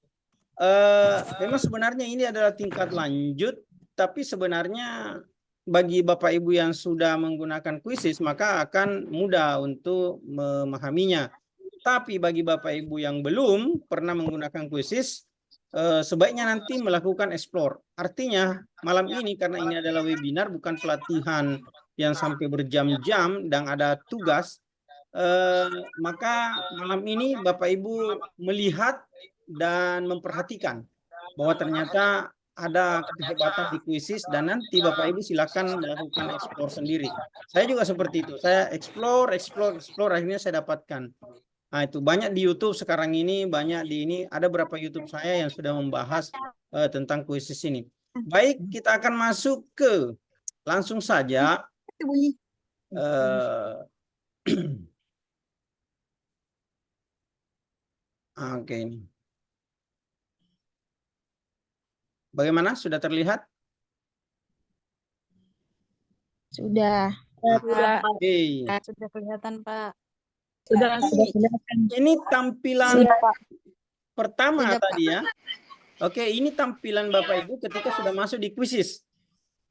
memang sebenarnya ini adalah tingkat lanjut, tapi sebenarnya bagi Bapak Ibu yang sudah menggunakan kuisis maka akan mudah untuk memahaminya. Tapi bagi Bapak Ibu yang belum pernah menggunakan kuisis, sebaiknya nanti melakukan explore. Artinya malam ini, karena ini adalah webinar bukan pelatihan yang sampai berjam-jam dan ada tugas, maka malam ini Bapak Ibu melihat dan memperhatikan bahwa ternyata ada kehebatan di kuisis, dan nanti Bapak Ibu silakan melakukan explore sendiri. Saya juga seperti itu. Saya explore, akhirnya saya dapatkan. Nah, itu banyak di YouTube sekarang ini, banyak di ini, ada beberapa YouTube saya yang sudah membahas tentang kuisis ini. Baik, kita akan masuk ke langsung saja. Oke. Bagaimana? Sudah terlihat? Sudah. Sudah, Pak. Oke. Sudah kelihatan, Pak. Ini tampilan pertama Sudah, Pak. tadi ya. Oke, ini tampilan Bapak Ibu ketika sudah masuk di kuisis.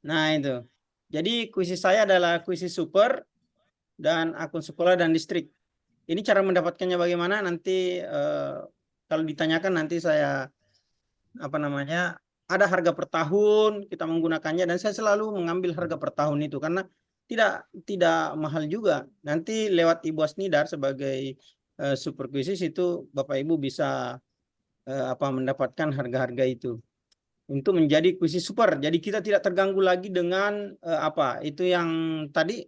Nah, itu. Jadi kuisis saya adalah kuisis super dan akun sekolah dan distrik. Ini cara mendapatkannya bagaimana? Nanti kalau ditanyakan nanti saya ada harga per tahun kita menggunakannya, dan saya selalu mengambil harga per tahun itu karena tidak mahal juga. Nanti lewat Ibu Asnidar sebagai super kuisis itu Bapak Ibu bisa mendapatkan harga-harga itu untuk menjadi kuisis super. Jadi kita tidak terganggu lagi dengan itu yang tadi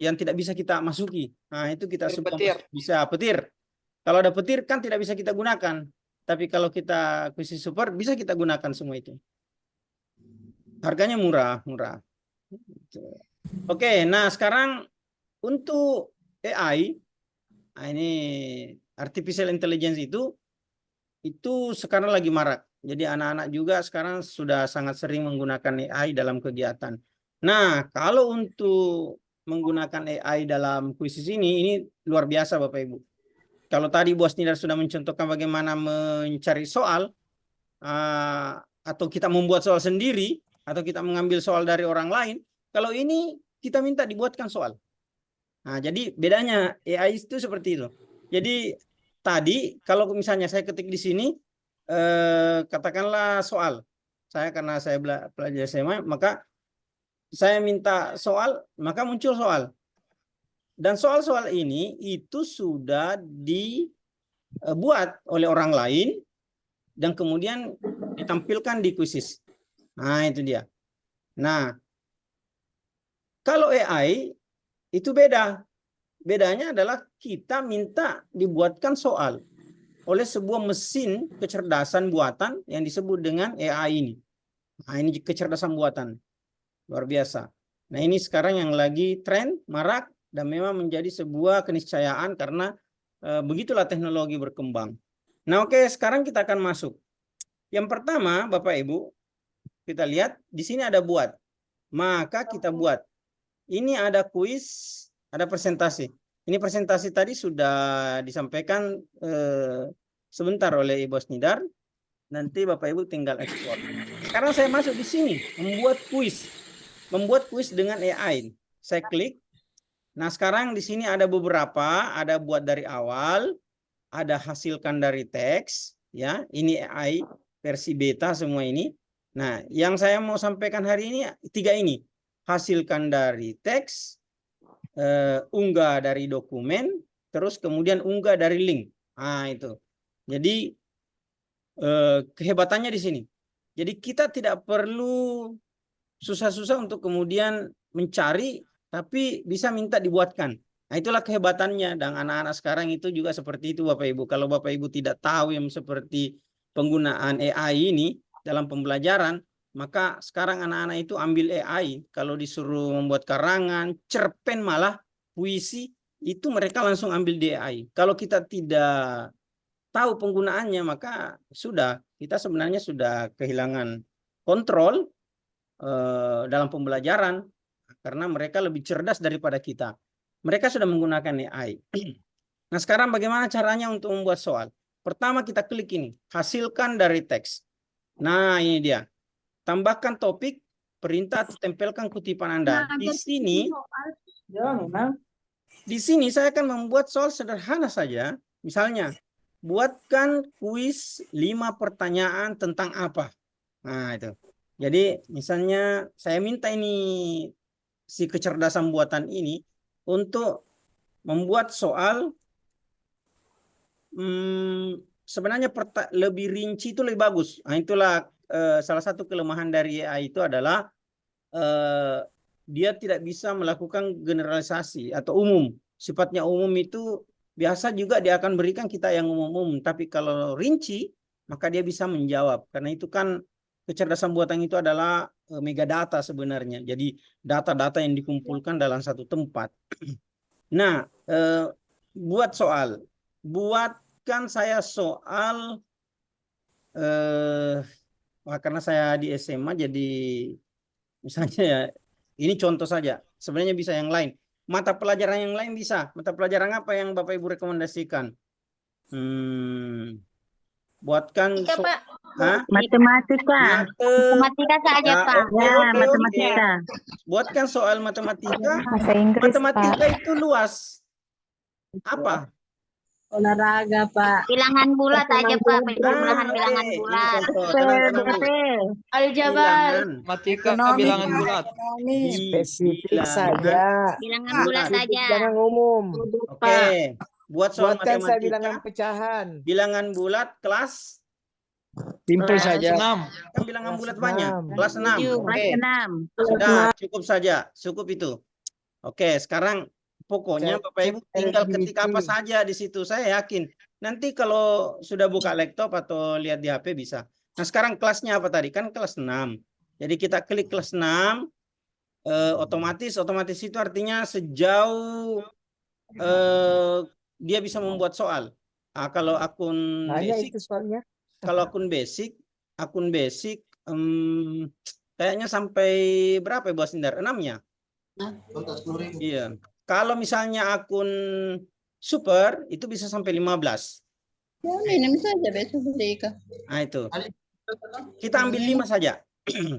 yang tidak bisa kita masuki. Nah, itu kita bisa petir. Kalau ada petir kan tidak bisa kita gunakan. Tapi kalau kita kuisis super bisa kita gunakan semua itu. Harganya murah. Oke, nah sekarang untuk AI, ini artificial intelligence itu sekarang lagi marak. Jadi anak-anak juga sekarang sudah sangat sering menggunakan AI dalam kegiatan. Nah, kalau untuk menggunakan AI dalam kuisis ini luar biasa Bapak Ibu. Kalau tadi Bu Asnidar sudah mencontohkan bagaimana mencari soal, atau kita membuat soal sendiri, atau kita mengambil soal dari orang lain, kalau ini kita minta dibuatkan soal. Nah, jadi bedanya AI itu seperti itu. Jadi tadi kalau misalnya saya ketik di sini, katakanlah soal. Karena saya pelajar SMA, maka saya minta soal, maka muncul soal. Dan soal-soal ini itu sudah dibuat oleh orang lain dan kemudian ditampilkan di kuisis. Nah, itu dia. Nah, kalau AI itu beda. Bedanya adalah kita minta dibuatkan soal oleh sebuah mesin kecerdasan buatan yang disebut dengan AI ini. Nah, ini kecerdasan buatan. Luar biasa. Nah, ini sekarang yang lagi tren, marak, dan memang menjadi sebuah keniscayaan karena begitulah teknologi berkembang. Nah, oke, sekarang kita akan masuk. Yang pertama, Bapak Ibu, kita lihat di sini ada buat. Maka kita buat. Ini ada kuis, ada presentasi. Ini presentasi tadi sudah disampaikan sebentar oleh Ibu Asnidar. Nanti Bapak Ibu tinggal ekspor. Sekarang saya masuk di sini, membuat kuis. Membuat kuis dengan AI. Saya klik. Nah, sekarang di sini ada beberapa, ada buat dari awal, ada hasilkan dari teks, ya. Ini AI versi beta semua ini. Nah, yang saya mau sampaikan hari ini 3 ini. Hasilkan dari teks, unggah dari dokumen, terus kemudian unggah dari link. Nah, itu. Jadi kehebatannya di sini. Jadi kita tidak perlu susah-susah untuk kemudian mencari, tapi bisa minta dibuatkan. Nah, itulah kehebatannya. Dan anak-anak sekarang itu juga seperti itu Bapak Ibu. Kalau Bapak Ibu tidak tahu yang seperti penggunaan AI ini dalam pembelajaran, maka sekarang anak-anak itu ambil AI. Kalau disuruh membuat karangan, cerpen malah, puisi, itu mereka langsung ambil di AI. Kalau kita tidak tahu penggunaannya, maka kita sebenarnya sudah kehilangan kontrol dalam pembelajaran karena mereka lebih cerdas daripada kita. Mereka sudah menggunakan AI. Nah, sekarang bagaimana caranya untuk membuat soal? Pertama kita klik ini, hasilkan dari teks. Nah, ini dia. Tambahkan topik, perintah, tempelkan kutipan Anda. Di sini saya akan membuat soal sederhana saja. Misalnya, buatkan kuis 5 pertanyaan tentang apa. Nah, itu. Jadi misalnya saya minta ini si kecerdasan buatan ini untuk membuat soal, sebenarnya lebih rinci itu lebih bagus. Nah, itulah salah satu kelemahan dari AI itu adalah dia tidak bisa melakukan generalisasi atau umum. Sifatnya umum itu biasa juga dia akan berikan kita yang umum-umum. Tapi kalau rinci maka dia bisa menjawab. Karena itu kan kecerdasan buatan itu adalah megadata sebenarnya. Jadi data-data yang dikumpulkan dalam satu tempat. Nah, buat soal. Buatkan saya soal, karena saya di SMA jadi misalnya ya, Ini contoh saja. Sebenarnya bisa yang lain. Mata pelajaran yang lain bisa. Mata pelajaran apa yang Bapak Ibu rekomendasikan? Buatkan Matematika. Matematika saja, Ya, Pak. oke, oke. Matematika. Buatkan soal matematika. Bahasa Inggris, Matematika Pak. itu luas. Apa? Olahraga, Pak. Bilangan bulat aja, Pak. Bilangan oke. bilangan Ini bulat. contoh. Tenang, Bu. Aljabar. Bilangan. Matematika bilangan bulat. Spesifik Bilangan. saja. Bilangan bulat aja. Jangan umum. Oke. Buat soal Buatkan saya matematika. bilangan pecahan. Bilangan bulat kelas. Simpel Kelas saja. 6. Kan bilangan Kelas bulat banyak. 6. Kelas 6. Oke. 6. Sudah, cukup saja. Cukup itu. Oke, sekarang pokoknya Cek- Bapak Ibu cek tinggal ketik eligibility. apa saja di situ. Saya yakin. Nanti kalau sudah buka laptop atau lihat di HP bisa. Nah, sekarang kelasnya apa tadi? Kan kelas 6. Jadi kita klik kelas 6. Otomatis itu artinya sejauh dia bisa membuat soal. Kalau akun Banyak basic, itu soalnya. kalau akun basic kayaknya sampai berapa ya, Bos Indar? 6 ya? Iya. Kalau misalnya akun super itu bisa sampai 15. Ya, minum saja besok beli ikan. Nah, itu. Kita ambil 5 saja.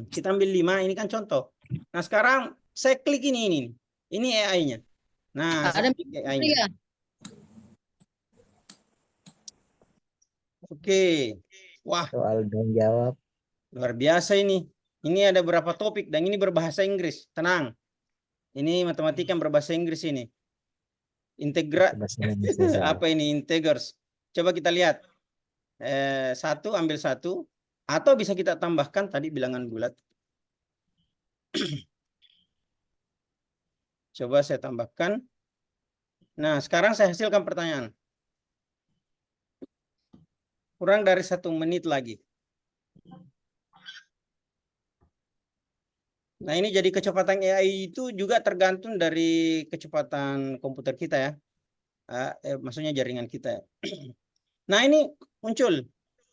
Kita ambil 5, ini kan contoh. Nah, sekarang saya klik ini. Ini AI-nya. Nah, Ada AI-nya. Oke. Wah, Soal dan jawab. luar biasa ini. Ini ada beberapa topik dan ini berbahasa Inggris. Tenang. Ini matematika yang berbahasa Inggris ini. Apa ini? Integers. Coba kita lihat. Satu, ambil satu. Atau bisa kita tambahkan tadi bilangan bulat. Coba saya tambahkan. Nah, sekarang saya hasilkan pertanyaan. Kurang dari 1 menit lagi. Nah, ini jadi kecepatan AI itu juga tergantung dari kecepatan komputer kita ya. Maksudnya jaringan kita. Nah, ini muncul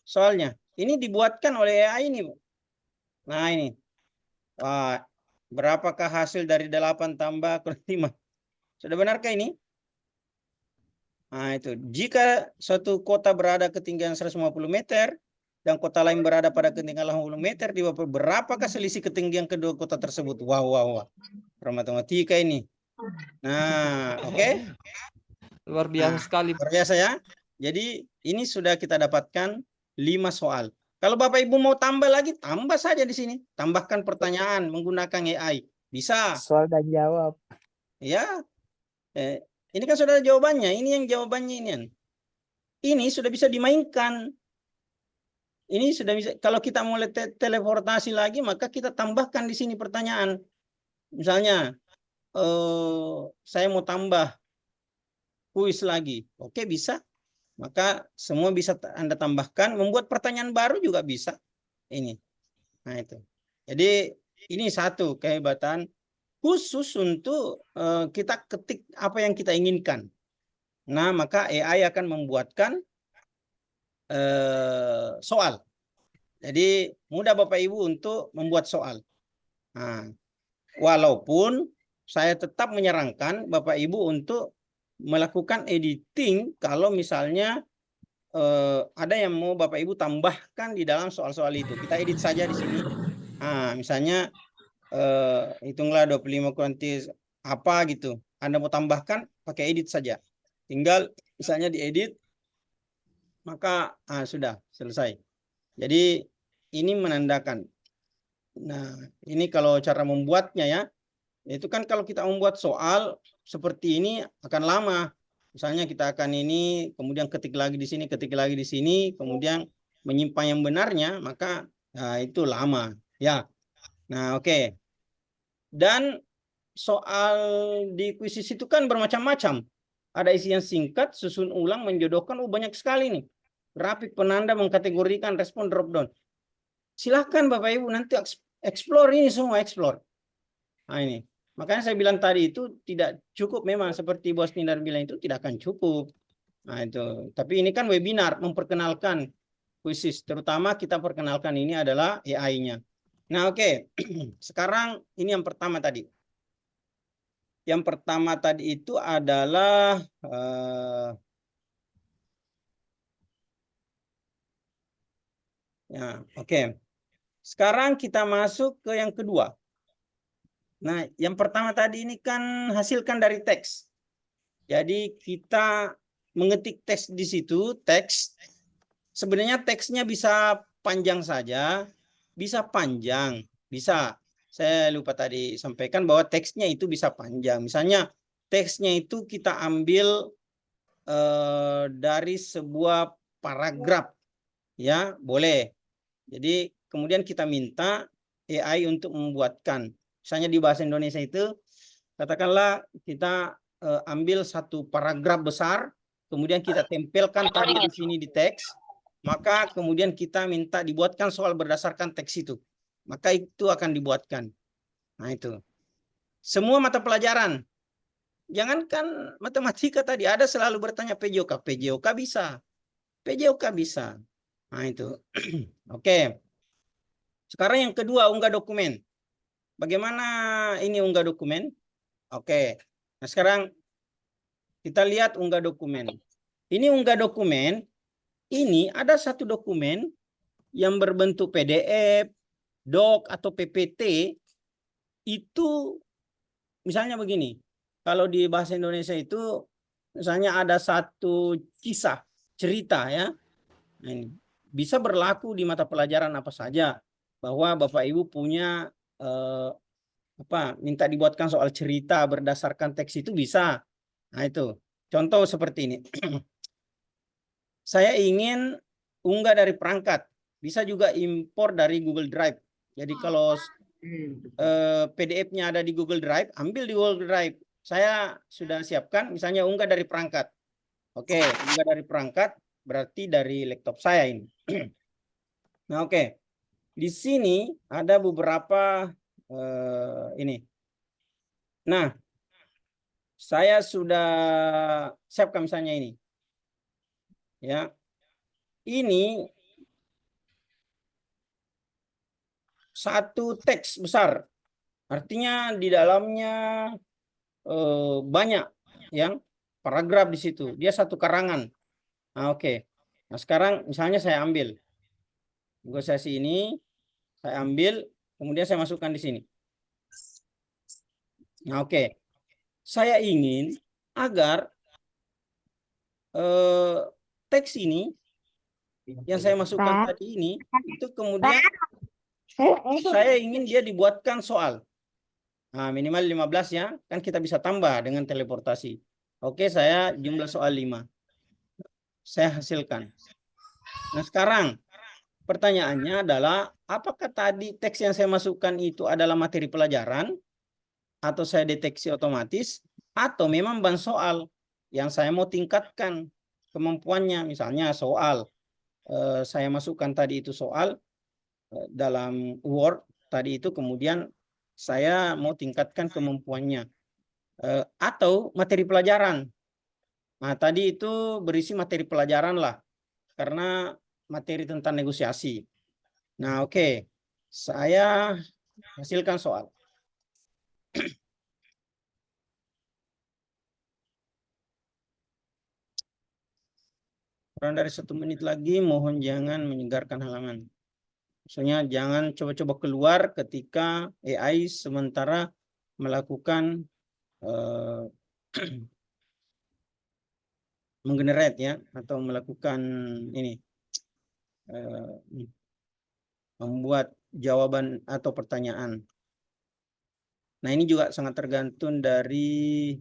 soalnya. Ini dibuatkan oleh AI ini. Nah, ini. Wah, berapakah hasil dari 8 tambah 5? Sudah benarkah ini? Nah, itu. Jika suatu kota berada ketinggian 150 meter dan kota lain berada pada ketinggian 80 meter, di bawah berapakah selisih ketinggian kedua kota tersebut? Wow. Matematika ini. Nah, oke. Luar biasa sekali. Luar biasa ya. Jadi ini sudah kita dapatkan 5 soal. Kalau Bapak Ibu mau tambah lagi, tambah saja di sini. Tambahkan pertanyaan menggunakan AI. Bisa. Soal dan jawab. Ya. Ini kan sudah ada jawabannya. Ini yang jawabannya ini. Ini sudah bisa dimainkan. Ini sudah bisa. Kalau kita mau teleportasi lagi, maka kita tambahkan di sini pertanyaan. Misalnya, saya mau tambah kuis lagi. Oke, bisa. Maka semua bisa Anda tambahkan. Membuat pertanyaan baru juga bisa. Ini. Nah, itu. Jadi, ini satu kehebatan khusus untuk kita ketik apa yang kita inginkan. Nah, maka AI akan membuatkan soal. Jadi mudah Bapak Ibu untuk membuat soal. Nah, walaupun saya tetap menyarankan Bapak Ibu untuk melakukan editing kalau misalnya ada yang mau Bapak Ibu tambahkan di dalam soal-soal itu. Kita edit saja di sini. Nah, misalnya hitunglah 25 kuantis apa gitu. Anda mau tambahkan pakai edit saja. Tinggal misalnya diedit maka sudah selesai. Jadi ini menandakan. Nah, ini kalau cara membuatnya ya. Itu kan kalau kita membuat soal seperti ini akan lama. Misalnya kita akan ini kemudian ketik lagi di sini, ketik lagi di sini, kemudian menyimpan yang benarnya, maka itu lama ya. Nah, oke. Dan soal di kuisis itu kan bermacam-macam. Ada isi yang singkat, susun ulang, menjodohkan, banyak sekali nih. Grafik penanda, mengkategorikan, respon, drop down. Silahkan Bapak Ibu nanti explore ini semua, explore. Nah, ini. Makanya saya bilang tadi itu tidak cukup memang seperti Bos Nindar bilang itu tidak akan cukup. Nah, itu. Tapi ini kan webinar memperkenalkan kuisis. Terutama kita perkenalkan ini adalah AI-nya. Nah, oke. Sekarang ini yang pertama tadi. Yang pertama tadi itu adalah ya, oke. Sekarang kita masuk ke yang kedua. Nah, yang pertama tadi ini kan hasilkan dari teks. Jadi kita mengetik teks di situ, teks. Sebenarnya teksnya bisa panjang saja, bisa panjang, bisa. Saya lupa tadi sampaikan bahwa teksnya itu bisa panjang. Misalnya teksnya itu kita ambil dari sebuah paragraf, ya boleh. Jadi kemudian kita minta AI untuk membuatkan. Misalnya di bahasa Indonesia itu, katakanlah kita ambil satu paragraf besar, kemudian kita tempelkan tadi di sini di teks, maka kemudian kita minta dibuatkan soal berdasarkan teks itu. Maka itu akan dibuatkan. Nah itu. Semua mata pelajaran. Jangankan matematika tadi, ada selalu bertanya PJOK. PJOK bisa. PJOK bisa. Nah itu. Oke. Sekarang yang kedua, unggah dokumen. Bagaimana ini unggah dokumen? Oke. Nah sekarang kita lihat unggah dokumen. Ini unggah dokumen. Ini ada satu dokumen yang berbentuk PDF, doc atau PPT. Itu misalnya begini. Kalau di bahasa Indonesia itu misalnya ada satu kisah, cerita ya. Nah, ini bisa berlaku di mata pelajaran apa saja. Bahwa Bapak Ibu punya minta dibuatkan soal cerita berdasarkan teks itu bisa. Nah itu contoh seperti ini. Saya ingin unggah dari perangkat, bisa juga impor dari Google Drive. Jadi kalau PDF-nya ada di Google Drive, ambil di Google Drive. Saya sudah siapkan, misalnya unggah dari perangkat. Oke, unggah dari perangkat berarti dari laptop saya ini. Nah oke, di sini ada beberapa ini. Nah, saya sudah siapkan misalnya ini. Ya, ini satu teks besar, artinya di dalamnya banyak yang paragraf di situ. Dia satu karangan. Nah, oke. Nah sekarang misalnya saya ambil negosiasi ini, saya ambil, kemudian saya masukkan di sini. Nah oke. Saya ingin agar teks ini yang saya masukkan tadi ini itu kemudian saya ingin dia dibuatkan soal. Nah, minimal 15 ya, kan kita bisa tambah dengan teleportasi. Oke, saya jumlah soal 5. Saya hasilkan. Nah, sekarang pertanyaannya adalah apakah tadi teks yang saya masukkan itu adalah materi pelajaran atau saya deteksi otomatis atau memang bahan soal yang saya mau tingkatkan kemampuannya, misalnya soal saya masukkan tadi itu soal dalam Word tadi itu, kemudian saya mau tingkatkan kemampuannya atau materi pelajaran. Nah tadi itu berisi materi pelajaran lah karena materi tentang negosiasi. Nah oke, saya hasilkan soal. Kurang dari 1 menit lagi, mohon jangan menyegarkan halaman. Maksudnya jangan coba-coba keluar ketika AI sementara melakukan menggenerate ya, atau melakukan ini membuat jawaban atau pertanyaan. Nah ini juga sangat tergantung dari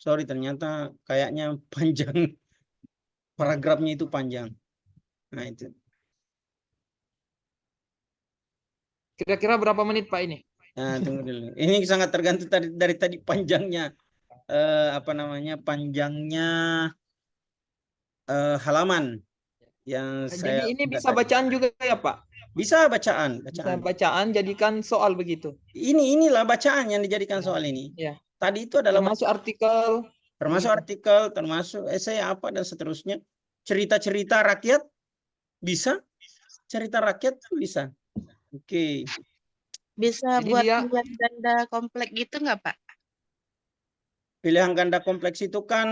sorry ternyata kayaknya panjang, paragrafnya itu panjang. Nah itu. Kira-kira berapa menit Pak ini? Nah tunggu dulu. Ini sangat tergantung dari tadi panjangnya panjangnya halaman yang saya. Jadi ini bisa bacaan juga ya Pak? Bisa bacaan. Bisa bacaan jadikan soal begitu. Inilah bacaan yang dijadikan soal ini. Ya. Tadi itu adalah termasuk artikel, termasuk esai apa dan seterusnya. Cerita-cerita rakyat bisa. cerita rakyat tuh bisa. Oke. Bisa Jadi buat dia- pilihan ganda kompleks gitu nggak, Pak? Pilihan ganda kompleks itu kan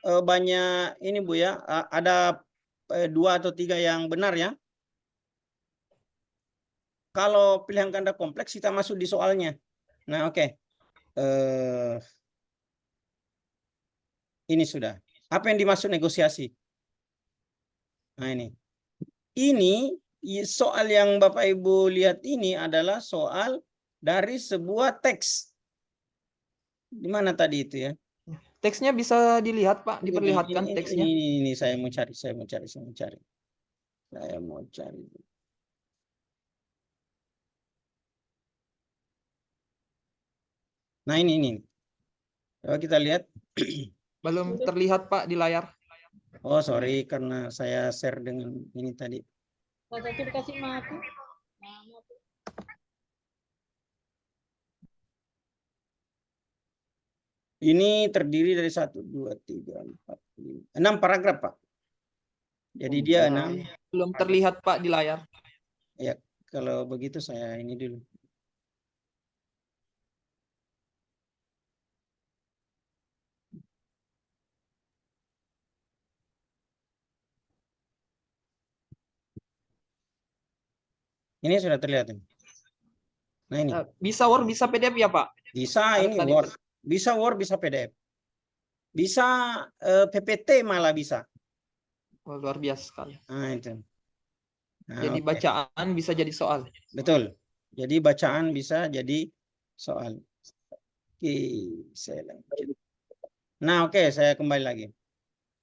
banyak ini Bu ya, ada 2 atau 3 yang benar ya. Kalau pilihan ganda kompleks kita masuk di soalnya. Nah, oke. Ini sudah. Apa yang dimaksud negosiasi? Nah, ini. Ini soal yang Bapak Ibu lihat ini adalah soal dari sebuah teks. Di mana tadi itu ya? Teksnya bisa dilihat, Pak, diperlihatkan teksnya. Ini saya mau cari. Saya mau cari. Nah, ini. Coba kita lihat. Belum terlihat, Pak, di layar. Oh, sorry karena saya share dengan ini tadi. dikasih mati. Ini terdiri dari 1, 2, 3, 4, 5, 6 paragraf, Pak. Jadi dia 6. Belum terlihat, Pak, di layar. Ya, kalau begitu saya ini dulu. Ini sudah terlihat. Nah, ini. Bisa Word, bisa PDF ya, Pak? Bisa ini tadi. Word. Bisa Word, bisa PDF. Bisa PPT malah bisa. Oh, luar biasa sekali. Nah, itu. Nah, Jadi bacaan bisa jadi soal. Betul. Jadi bacaan bisa jadi soal. Oke, saya lanjut. Nah, oke, saya kembali lagi.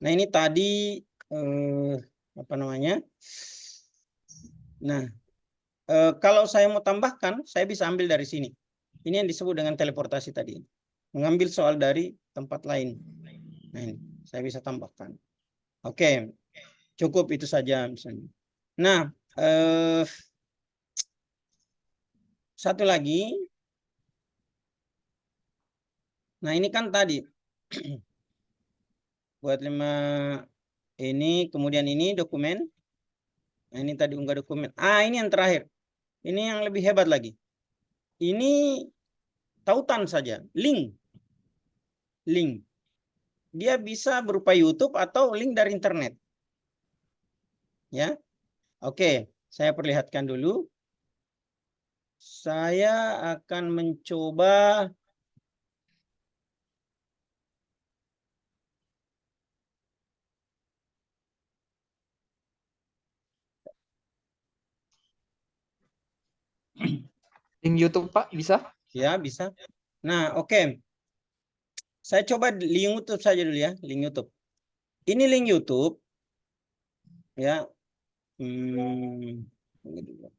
Nah, ini tadi apa namanya? Nah, kalau saya mau tambahkan, saya bisa ambil dari sini. Ini yang disebut dengan teleportasi tadi. Mengambil soal dari tempat lain. Nah, ini saya bisa tambahkan. Oke, cukup itu saja misalnya. Nah, satu lagi. Nah, ini kan tadi buat 5 ini, kemudian ini dokumen. Nah, ini tadi unggah dokumen. Ini yang terakhir. Ini yang lebih hebat lagi. Ini tautan saja, link. Dia bisa berupa YouTube atau link dari internet. Ya. Oke, saya perlihatkan dulu. Saya akan mencoba link YouTube, Pak, bisa? Ya, bisa. Nah, oke. Saya coba link YouTube saja dulu ya, link YouTube. Ini link YouTube. Ya. Ini dulu.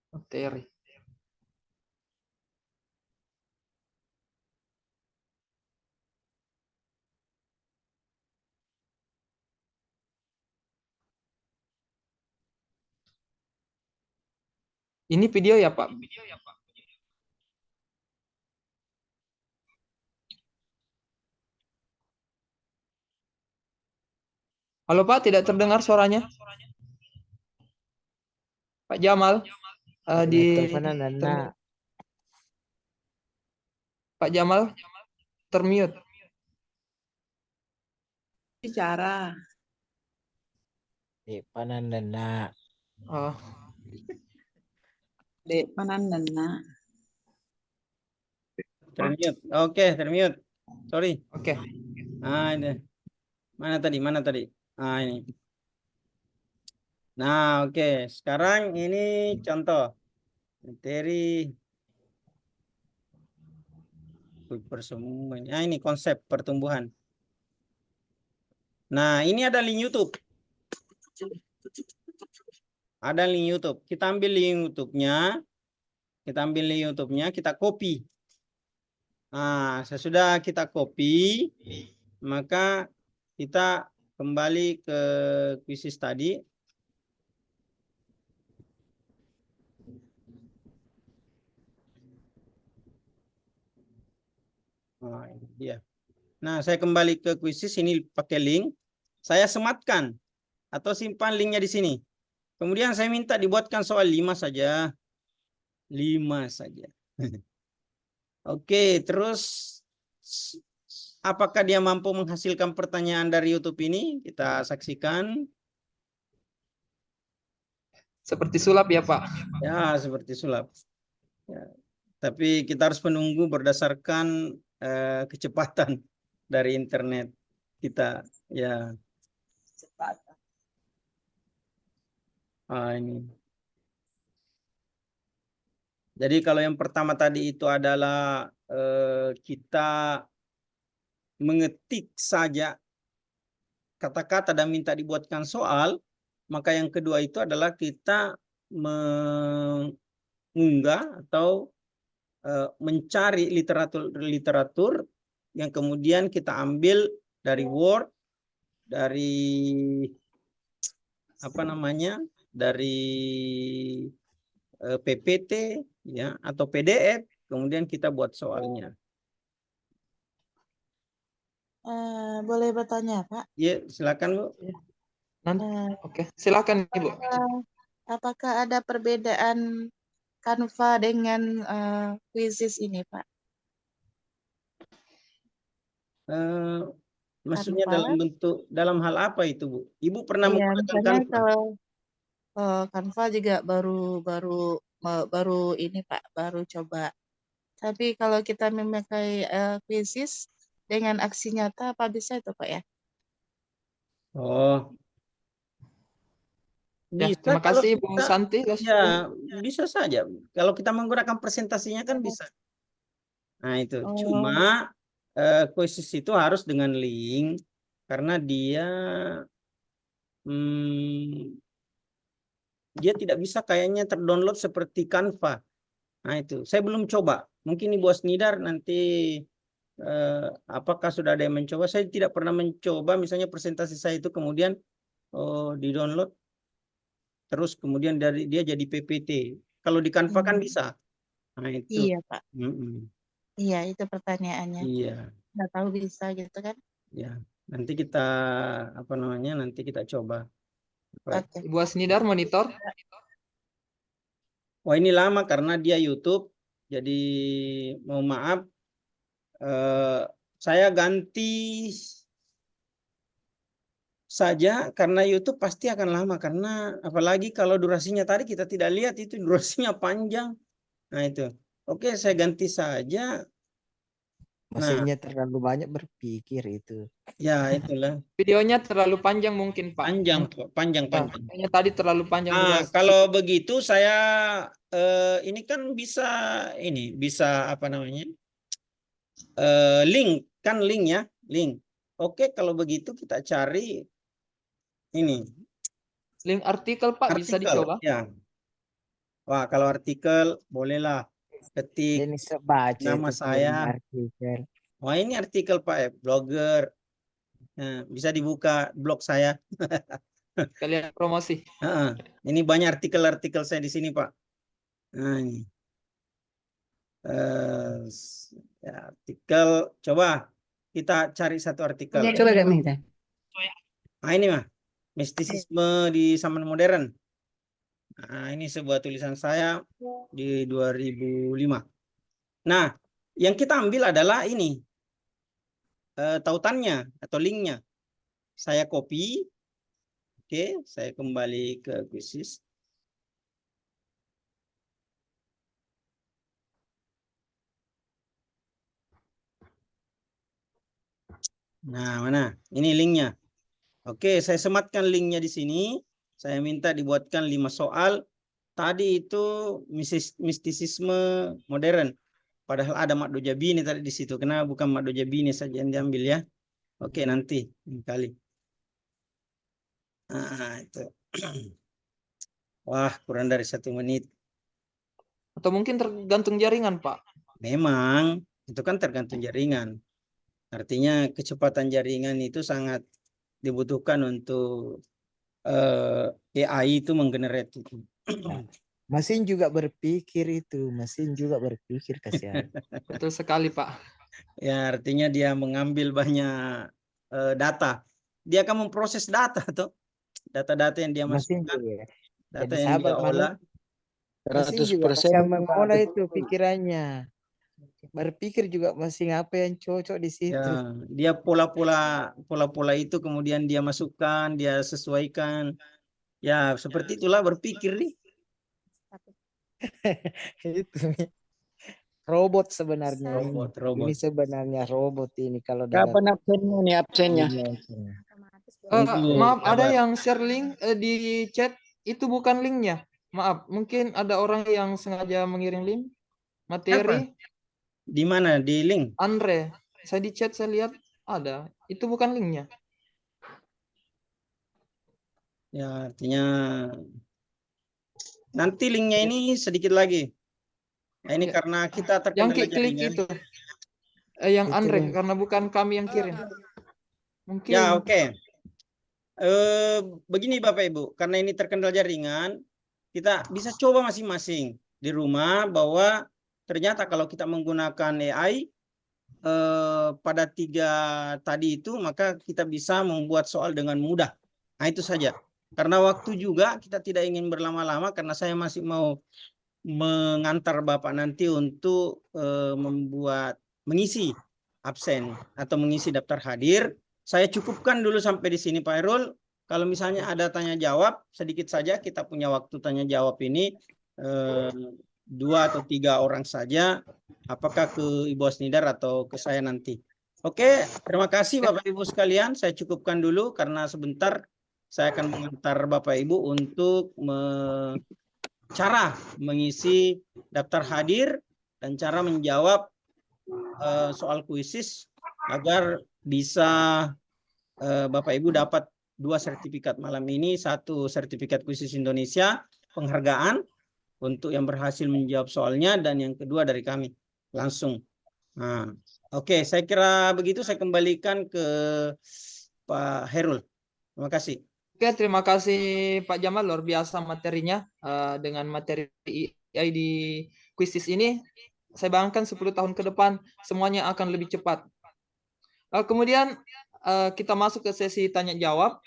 Materi. Ini video ya, Pak? Halo, Pak, tidak terdengar suaranya? Pak Jamal, Pak Jamal, termute. Bicara. Panandana. Oh. Dek Panandana. Termute. Oke, termute. Sorry. Oke. Ini. Mana tadi? Ini. Nah, oke. Sekarang ini contoh materi persembuhan. Ini konsep pertumbuhan. Nah, ini ada link YouTube. Ada link YouTube. Kita ambil link YouTube-nya. Kita copy. Nah, sesudah kita copy, maka kita kembali ke kuisis tadi. Nah, ini dia. Nah, saya kembali ke kuisis, ini pakai link. Saya sematkan atau simpan linknya di sini. Kemudian saya minta dibuatkan soal 5 saja. 5 saja. Oke, terus apakah dia mampu menghasilkan pertanyaan dari YouTube ini? Kita saksikan. Seperti sulap ya, Pak? Ya, seperti sulap. Ya. Tapi kita harus menunggu berdasarkan kecepatan dari internet kita. Ya. Ini. Jadi kalau yang pertama tadi itu adalah kita mengetik saja kata-kata dan minta dibuatkan soal, maka yang kedua itu adalah kita mengunggah atau mencari literatur yang kemudian kita ambil dari Word, dari apa namanya, dari PPT ya atau PDF, kemudian kita buat soalnya. Boleh bertanya, Pak? Ya, silakan, Bu. Nanti. Oke, silakan Ibu. Apakah ada perbedaan Canva dengan Quizzes ini, Pak? Maksudnya Canva? dalam hal apa itu, Bu? Ibu pernah Iya, menggunakan misalnya Canva? kalau Canva juga baru ini, Pak, baru coba. Tapi kalau kita memakai Quizzes dengan aksi nyata, apa bisa itu, Pak ya? Oh. Ya, Bisa, terima kasih Ibu kita, Santi. ya, bisa saja. Kalau kita menggunakan presentasinya kan bisa. Nah, itu. Cuma Quizzes itu harus dengan link karena dia dia tidak bisa kayaknya terdownload seperti Canva. Nah, itu. Saya belum coba. Mungkin Ibu Asnidar nanti apakah sudah ada yang mencoba? Saya tidak pernah mencoba misalnya presentasi saya itu kemudian di-download terus kemudian dari dia jadi PPT. Kalau di Canva kan bisa. Nah, itu. Iya, Pak. Iya, itu pertanyaannya. Iya. Nggak tahu bisa gitu kan? Ya, nanti kita nanti kita coba. Oke. Ibu Asnidar monitor. Wah, ini lama karena dia YouTube. Jadi mohon maaf. Saya ganti saja karena YouTube pasti akan lama karena apalagi kalau durasinya tadi kita tidak lihat itu durasinya panjang. Nah, itu. Oke, saya ganti saja. Mesinnya terlalu banyak berpikir itu. Ya, itulah. Videonya terlalu panjang mungkin, Pak. Panjang. Kayaknya tadi terlalu panjang. Kalau begitu saya ini kan bisa apa namanya? Link kan link. Oke, kalau begitu kita cari ini. Link artikel, Pak, bisa dicoba. Ya. Wah, kalau artikel bolehlah ketik nama saya. Wah, ini artikel, Pak, blogger. Nah, bisa dibuka blog saya. Kalian promosi. Ini banyak artikel-artikel saya di sini, Pak. Nah, ini. Artikel, coba kita cari satu artikel. Nah, ini mah mistisisme di zaman modern. Nah, ini sebuah tulisan saya di 2005. Nah, yang kita ambil adalah ini tautannya atau linknya. Saya copy. Oke, saya kembali ke Quizzes. Nah, mana? Ini linknya. Oke, saya sematkan linknya di sini. Saya minta dibuatkan 5 soal. Tadi itu mistisisme modern. Padahal ada Mak Dojabini tadi di situ. Kenapa bukan Mak Dojabini saja yang diambil ya? Oke, nanti kali. Nah, itu. Wah, kurang dari 1 menit. Atau mungkin tergantung jaringan, Pak. Memang, itu kan tergantung jaringan. Artinya kecepatan jaringan itu sangat dibutuhkan untuk AI itu menggenerate itu. Mesin juga berpikir itu, mesin juga berpikir kasihan. Betul sekali, Pak. Ya, artinya dia mengambil banyak data. Dia akan memproses data tuh. Data-data yang dia Mesin masukkan, juga. data Jadi yang dia sahabat olah. mesin juga bisa mengolah itu pikirannya. Berpikir juga mesin apa yang cocok di situ. Ya, dia pola-pola itu kemudian dia masukkan, dia sesuaikan. Ya, seperti itulah berpikir nih. Itu robot sebenarnya Robot. ini sebenarnya robot ini kalau dalam Kapan absennya nih absennya? Maaf, ada yang share link di chat, itu bukan linknya. Maaf, mungkin ada orang yang sengaja mengirim link materi. Di mana? Di link? Andre, saya di chat saya lihat ada. Itu bukan linknya. Ya, artinya nanti linknya ini sedikit lagi. Nah, ini karena kita terkendala Yang klik jaringan. itu. Yang Itu Andre, link. karena bukan kami yang kirim. Mungkin. Ya, oke. Begini Bapak Ibu, karena ini terkendala jaringan, kita bisa coba masing-masing di rumah bahwa ternyata kalau kita menggunakan AI pada 3 tadi itu, maka kita bisa membuat soal dengan mudah. Nah, itu saja. Karena waktu juga kita tidak ingin berlama-lama, karena saya masih mau mengantar Bapak nanti untuk mengisi absen atau mengisi daftar hadir. Saya cukupkan dulu sampai di sini Pak Hairul. Kalau misalnya ada tanya jawab, sedikit saja kita punya waktu tanya jawab ini 2 atau 3 orang saja. Apakah ke Ibu Asnidar atau ke saya nanti. Oke, terima kasih Bapak Ibu sekalian. Saya cukupkan dulu karena sebentar saya akan mengantar Bapak Ibu untuk cara mengisi daftar hadir dan cara menjawab soal kuisis agar bisa Bapak Ibu dapat 2 sertifikat malam ini, 1 sertifikat kuisis Indonesia penghargaan untuk yang berhasil menjawab soalnya, dan yang kedua dari kami langsung. Nah, oke, saya kira begitu. Saya kembalikan ke Pak Hairul. Terima kasih. Oke, terima kasih Pak Jamal, luar biasa materinya. Dengan materi AI di kuisis ini, saya bayangkan 10 tahun ke depan semuanya akan lebih cepat. Kemudian kita masuk ke sesi tanya jawab.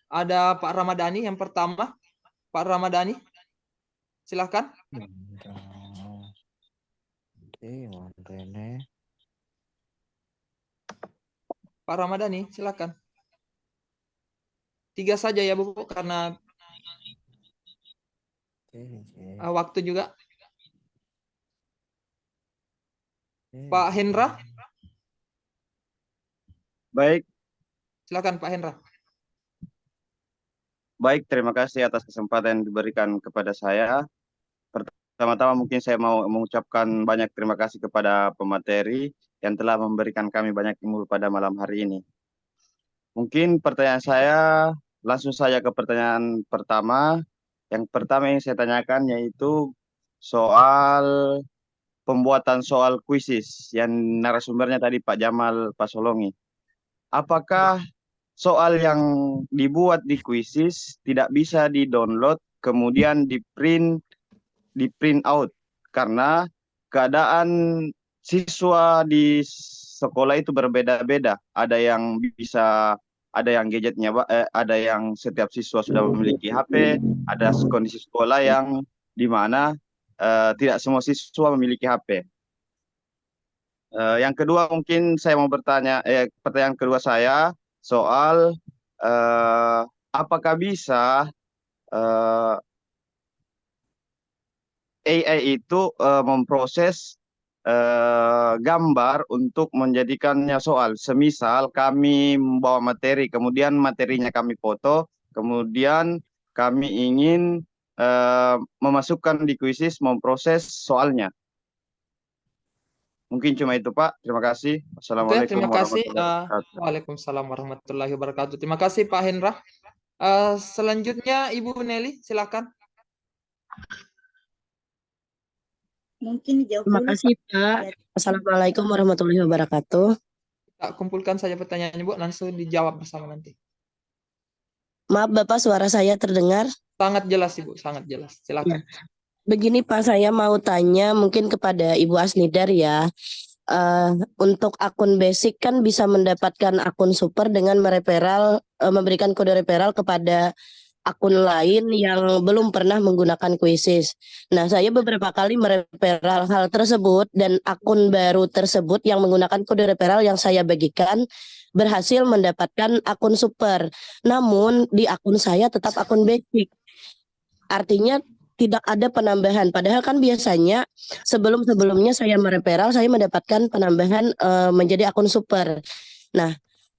Ada Pak Ramadhani yang pertama. Pak Ramadhani, silakan. Pak Ramadhani, silakan. 3 saja ya Bu, karena waktu juga. Pak Hendra. Baik. Silakan Pak Hendra. Baik, terima kasih atas kesempatan yang diberikan kepada saya. Pertama-tama mungkin saya mau mengucapkan banyak terima kasih kepada pemateri yang telah memberikan kami banyak ilmu pada malam hari ini. Mungkin pertanyaan saya langsung saja ke pertanyaan pertama. Yang pertama yang saya tanyakan yaitu soal pembuatan soal kuisis yang narasumbernya tadi Pak Jamal Pasolongi. Apakah soal yang dibuat di kuisis tidak bisa di-download kemudian di-print out karena keadaan siswa di sekolah itu berbeda-beda. Ada yang bisa, ada yang gadgetnya, ada yang setiap siswa sudah memiliki HP, ada kondisi sekolah yang di mana tidak semua siswa memiliki HP. Yang kedua mungkin saya mau bertanya, pertanyaan kedua saya soal apakah bisa AI itu memproses gambar untuk menjadikannya soal. Semisal kami membawa materi, kemudian materinya kami foto, kemudian kami ingin memasukkan di kuisis memproses soalnya. Mungkin cuma itu Pak. Terima kasih. Assalamualaikum terima kasih. warahmatullahi wabarakatuh. Waalaikumsalam warahmatullahi wabarakatuh. Terima kasih Pak Hendra. Selanjutnya Ibu Nelly, silakan. Mungkin dijawab Terima dulu, kasih, Pak. Pak. Assalamualaikum warahmatullahi wabarakatuh. Kita kumpulkan saja pertanyaannya, Bu, langsung dijawab bersama nanti. Maaf, Bapak, suara saya terdengar? Sangat jelas, Ibu, sangat jelas. Silakan. Begini, Pak, saya mau tanya mungkin kepada Ibu Asnidar ya. Untuk akun basic kan bisa mendapatkan akun super dengan memberikan kode referral kepada akun lain yang belum pernah menggunakan Quizizz. Nah, saya beberapa kali mereferral hal tersebut dan akun baru tersebut yang menggunakan kode referral yang saya bagikan berhasil mendapatkan akun super. Namun di akun saya tetap akun basic. Artinya tidak ada penambahan. Padahal kan biasanya sebelumnya saya mereferral, saya mendapatkan penambahan menjadi akun super. Nah,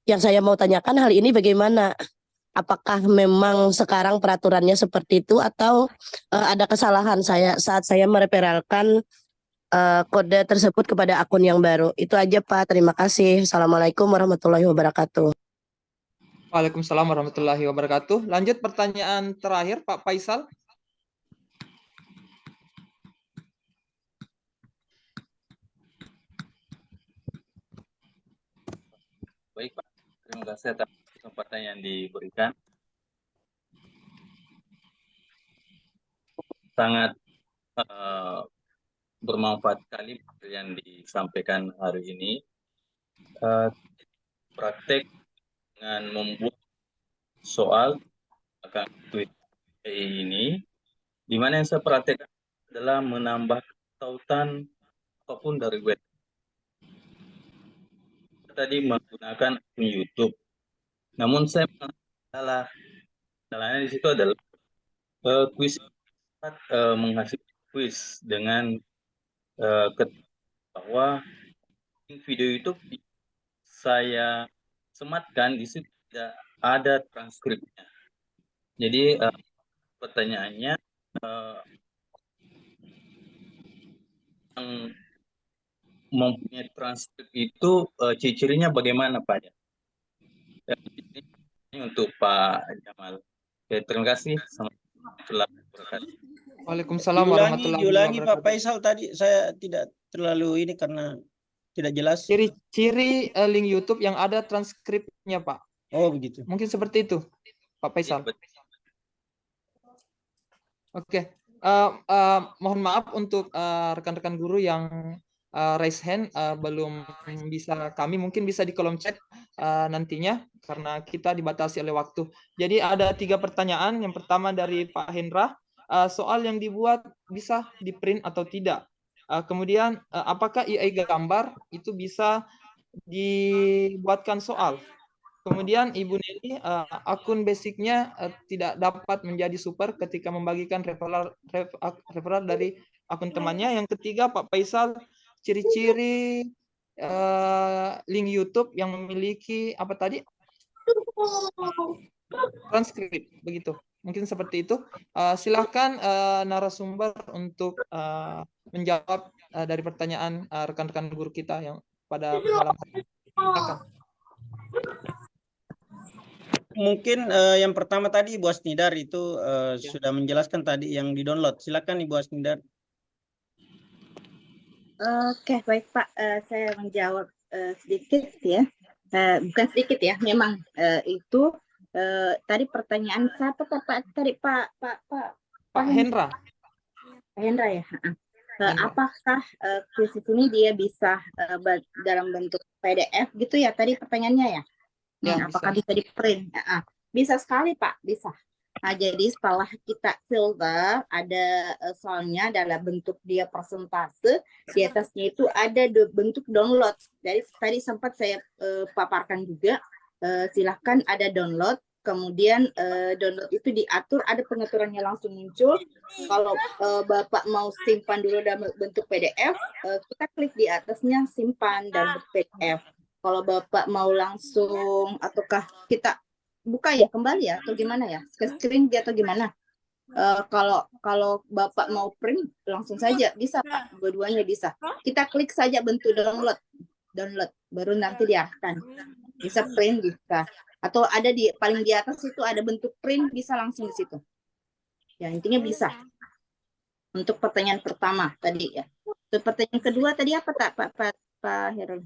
yang saya mau tanyakan hal ini bagaimana? Apakah memang sekarang peraturannya seperti itu atau ada kesalahan saya saat saya mereferalkan kode tersebut kepada akun yang baru? Itu aja, Pak. Terima kasih. Assalamualaikum warahmatullahi wabarakatuh. Waalaikumsalam warahmatullahi wabarakatuh. Lanjut pertanyaan terakhir, Pak Faisal. Baik, Pak. Terima kasih atas kesempatan yang diberikan. Sangat bermanfaat sekali yang disampaikan hari ini. Praktek dengan membuat soal akan tweet ini, di mana yang saya praktekkan adalah menambah tautan apapun dari web. Tadi menggunakan akun YouTube. Namun saya salahnya di situ adalah kuis menghasilkan kuis dengan bahwa video YouTube saya sematkan di situ tidak ada transkripnya. Jadi pertanyaannya yang mempunyai transkrip itu ciri-cirinya bagaimana, Pak? Ini untuk Pak Jamal. Oke, terima kasih. Waalaikumsalam warahmatullahi Diulangi wabarakatuh. Pak Faisal tadi, saya tidak terlalu ini karena tidak jelas. Ciri-ciri link YouTube yang ada transkripnya, Pak. Oh, begitu. Mungkin seperti itu, Pak Faisal. Oke. Mohon maaf untuk rekan-rekan guru yang raise hand belum bisa, kami mungkin bisa di kolom chat nantinya karena kita dibatasi oleh waktu. Jadi ada 3 pertanyaan. Yang pertama dari Pak Hendra, soal yang dibuat bisa di print atau tidak. Kemudian apakah AI gambar itu bisa dibuatkan soal. Kemudian Ibu Nelly, akun basicnya tidak dapat menjadi super ketika membagikan referral dari akun temannya. Yang ketiga Pak Faisal, ciri-ciri link YouTube yang memiliki apa tadi? Transkrip, begitu. Mungkin seperti itu. Silahkan narasumber untuk menjawab dari pertanyaan rekan-rekan guru kita yang pada malam hari ini. Silakan. Mungkin yang pertama tadi Ibu Asnidar itu sudah menjelaskan tadi yang di-download. Silakan Ibu Asnidar. Oke, baik Pak. Saya menjawab sedikit ya. Bukan sedikit ya, memang itu tadi pertanyaan siapa tadi Pak Hendra. Pak Hendra ya. Apakah Quizizz ini dia bisa dalam bentuk PDF gitu ya? Tadi pertanyaannya ya. Apakah bisa di print? Bisa sekali Pak, bisa. Nah, jadi setelah kita filter, ada soalnya dalam bentuk dia persentase, di atasnya itu ada bentuk download. Jadi tadi sempat saya paparkan juga, silahkan ada download, kemudian download itu diatur, ada pengaturannya langsung muncul. Kalau Bapak mau simpan dulu dalam bentuk PDF, kita klik di atasnya simpan dalam bentuk PDF. Kalau Bapak mau langsung ataukah kita buka ya kembali ya atau gimana ya, ke screen dia atau gimana? Kalau Bapak mau print langsung saja bisa Pak, dua-duanya bisa. Kita klik saja bentuk download baru nanti diarahkan. Bisa print bisa. Atau ada di paling di atas itu ada bentuk print, bisa langsung di situ. Ya intinya bisa. Untuk pertanyaan pertama tadi ya. Untuk pertanyaan kedua tadi apa tak Pak Herul?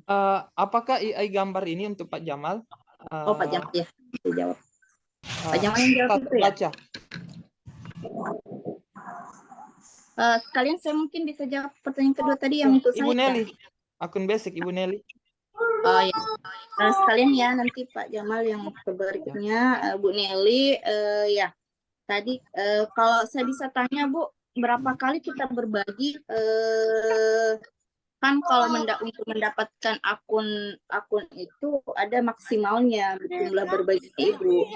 Apakah AI gambar ini untuk Pak Jamal? Oh Pak Jamal ya, dijawab. Pak Jamal yang jawab itu ya. Baca. Sekalian saya mungkin bisa jawab pertanyaan kedua tadi yang untuk Ibu saya. Nelly, akun basic Ibu Nelly. Oh ya. Sekalian ya nanti Pak Jamal yang berikutnya Bu Nelly ya. Tadi kalau saya bisa tanya Bu, berapa kali kita berbagi kan kalau untuk mendapatkan akun itu ada maksimalnya jumlah berbagi Ibu.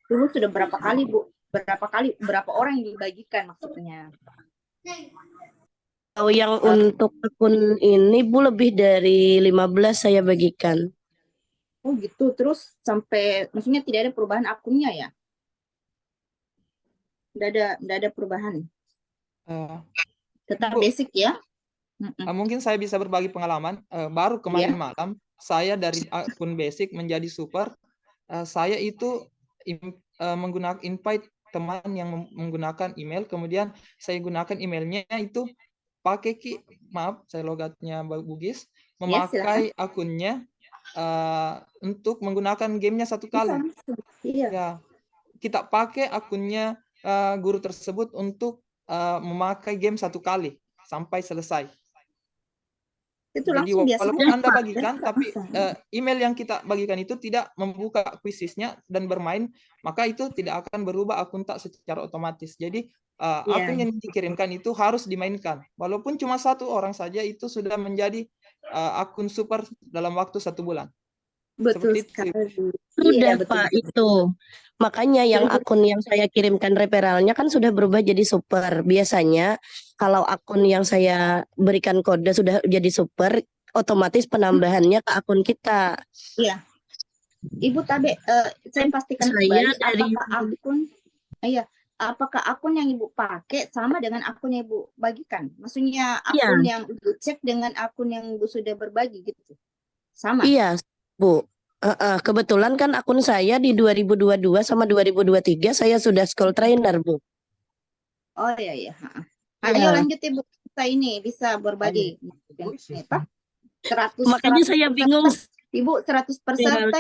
Dulu sudah berapa kali Bu? Berapa orang yang dibagikan maksudnya? Kalau yang untuk akun ini Bu lebih dari 15 saya bagikan. Oh gitu, terus sampai maksudnya tidak ada perubahan akunnya ya? Tidak ada perubahan. Tetap basic ya? Mungkin saya bisa berbagi pengalaman. Baru kemarin malam saya dari akun basic menjadi super. Saya itu menggunakan invite teman yang menggunakan email, kemudian saya gunakan emailnya itu pakai maaf saya logatnya Bugis, memakai akunnya untuk menggunakan gamenya satu kali. Ya, kita pakai akunnya guru tersebut untuk memakai game satu kali sampai selesai. Itu jadi langsung walaupun Anda bagikan, tapi email yang kita bagikan itu tidak membuka kuisisnya dan bermain, maka itu tidak akan berubah akun tak secara otomatis. Jadi akun yang dikirimkan itu harus dimainkan. Walaupun cuma satu orang saja, itu sudah menjadi akun super dalam waktu 1 bulan. Betul sekali. Sudah Pak itu. Makanya yang akun yang saya kirimkan referralnya kan sudah berubah jadi super. Biasanya kalau akun yang saya berikan kode sudah jadi super, otomatis penambahannya ke akun kita. Iya. Ibu Tabe, saya pastikan kembali apakah akun yang Ibu pakai sama dengan akun yang Ibu bagikan? Maksudnya akun yang Ibu cek dengan akun yang Ibu sudah berbagi gitu. Sama? Iya, Bu. Kebetulan kan akun saya di 2022 sama 2023 saya sudah school trainer, Bu. Oh iya. Ayo lanjut Ibu, kita ini bisa berbagi. 100%. Makanya saya bingung. Ibu 100%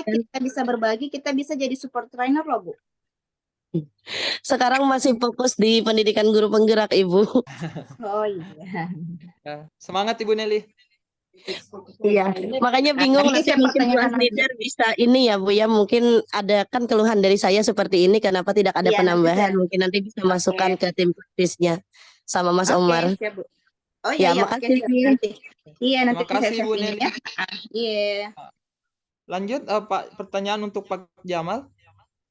kita bisa berbagi, kita bisa jadi support trainer loh Bu. Sekarang masih fokus di pendidikan guru penggerak Ibu. Oh iya. Semangat Ibu Nelly. Iya, makanya bingung nanti mungkin Bu Asnidar bisa ini ya Bu ya, mungkin ada kan keluhan dari saya seperti ini, kenapa tidak ada penambahan, mungkin nanti bisa masukkan ke tim praktisnya sama Mas Omar. Siap, Bu. Oh iya, makasih. Iya, nanti kasih Bu Nelly. ya. Iya. Lanjut Pak, pertanyaan untuk Pak Jamal.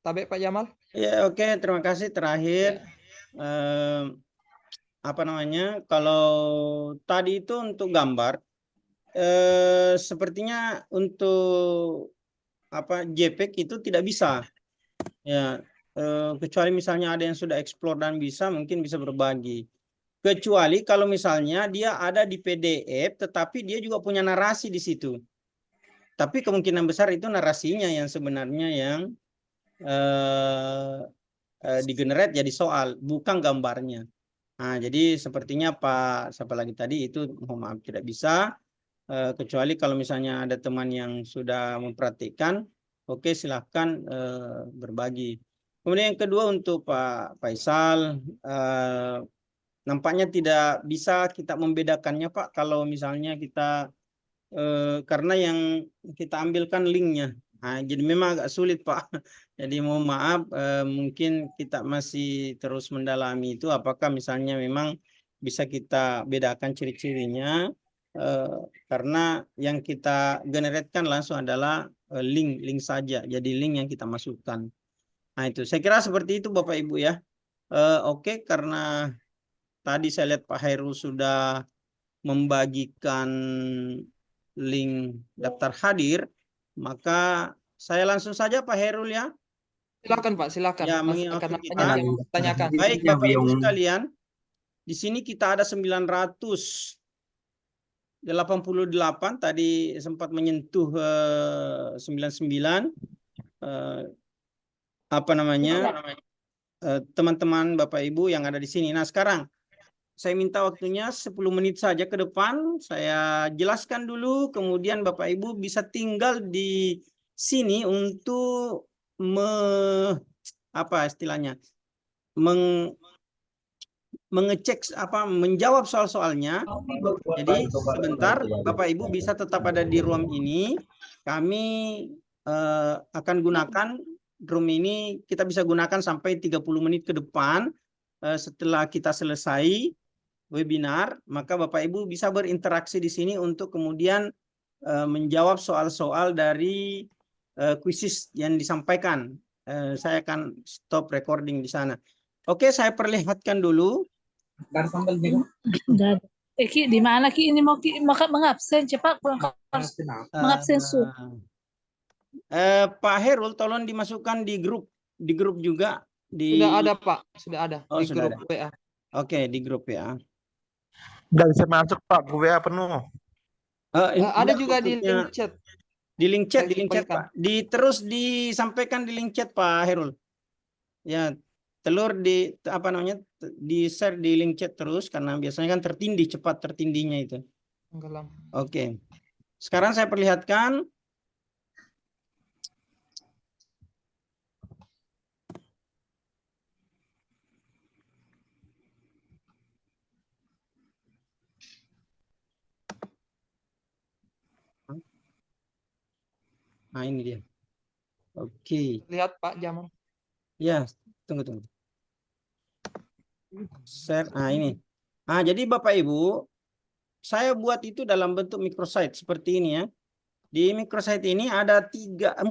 Tabe Pak Jamal. Ya, oke, terima kasih. Terakhir kalau tadi itu untuk gambar, sepertinya untuk JPEG itu tidak bisa ya, kecuali misalnya ada yang sudah explore dan bisa, mungkin bisa berbagi, kecuali kalau misalnya dia ada di PDF tetapi dia juga punya narasi di situ, tapi kemungkinan besar itu narasinya yang sebenarnya yang digenerate jadi soal, bukan gambarnya. Nah, jadi sepertinya Pak siapa lagi tadi itu mohon maaf tidak bisa. Kecuali kalau misalnya ada teman yang sudah memperhatikan, oke, silahkan berbagi. Kemudian yang kedua untuk Pak Faisal, nampaknya tidak bisa kita membedakannya Pak kalau misalnya kita karena yang kita ambilkan linknya. Nah, jadi memang agak sulit Pak. Jadi mohon maaf, mungkin kita masih terus mendalami itu apakah misalnya memang bisa kita bedakan ciri-cirinya. Karena yang kita generate-kan langsung adalah link saja, jadi link yang kita masukkan. Nah itu saya kira seperti itu Bapak Ibu ya. Oke, karena tadi saya lihat Pak Hairul sudah membagikan link daftar hadir, maka saya langsung saja Pak Hairul ya. Silakan Pak, silakan. Ya, karena banyak yang bertanyakan. Baik Bapak Ibu sekalian, di sini kita ada 988, tadi sempat menyentuh 99. Teman-teman Bapak Ibu yang ada di sini. Nah sekarang saya minta waktunya 10 menit saja ke depan. Saya jelaskan dulu, kemudian Bapak Ibu bisa tinggal di sini untuk apa istilahnya? Mengecek menjawab soal-soalnya. Jadi sebentar Bapak Ibu bisa tetap ada di room ini. Kami akan gunakan room ini, kita bisa gunakan sampai 30 menit ke depan. Setelah kita selesai webinar, maka Bapak Ibu bisa berinteraksi di sini untuk kemudian menjawab soal-soal dari kuisis yang disampaikan. Saya akan stop recording di sana. Oke, saya perlihatkan dulu. Ki, di mana Ki ini mau Ki mengabsen cepat mengabsen Pak Herul, tolong dimasukkan di grup juga di. Sudah ada Pak, sudah ada di sudah grup ada. WA. Oke, di grup WA. Nggak bisa masuk Pak, WA penuh. Ada juga di link chat. Di link chat Pak. Terus disampaikan di link chat Pak Herul. Ya, telur di share di link chat terus karena biasanya kan cepat tertindihnya itu. Oke. Sekarang saya perlihatkan. Nah, ini dia. Oke. Lihat Pak Jamal. Ya, tunggu. Share. Nah, ini. Nah, jadi Bapak Ibu, saya buat itu dalam bentuk microsite seperti ini ya. Di microsite ini ada 4.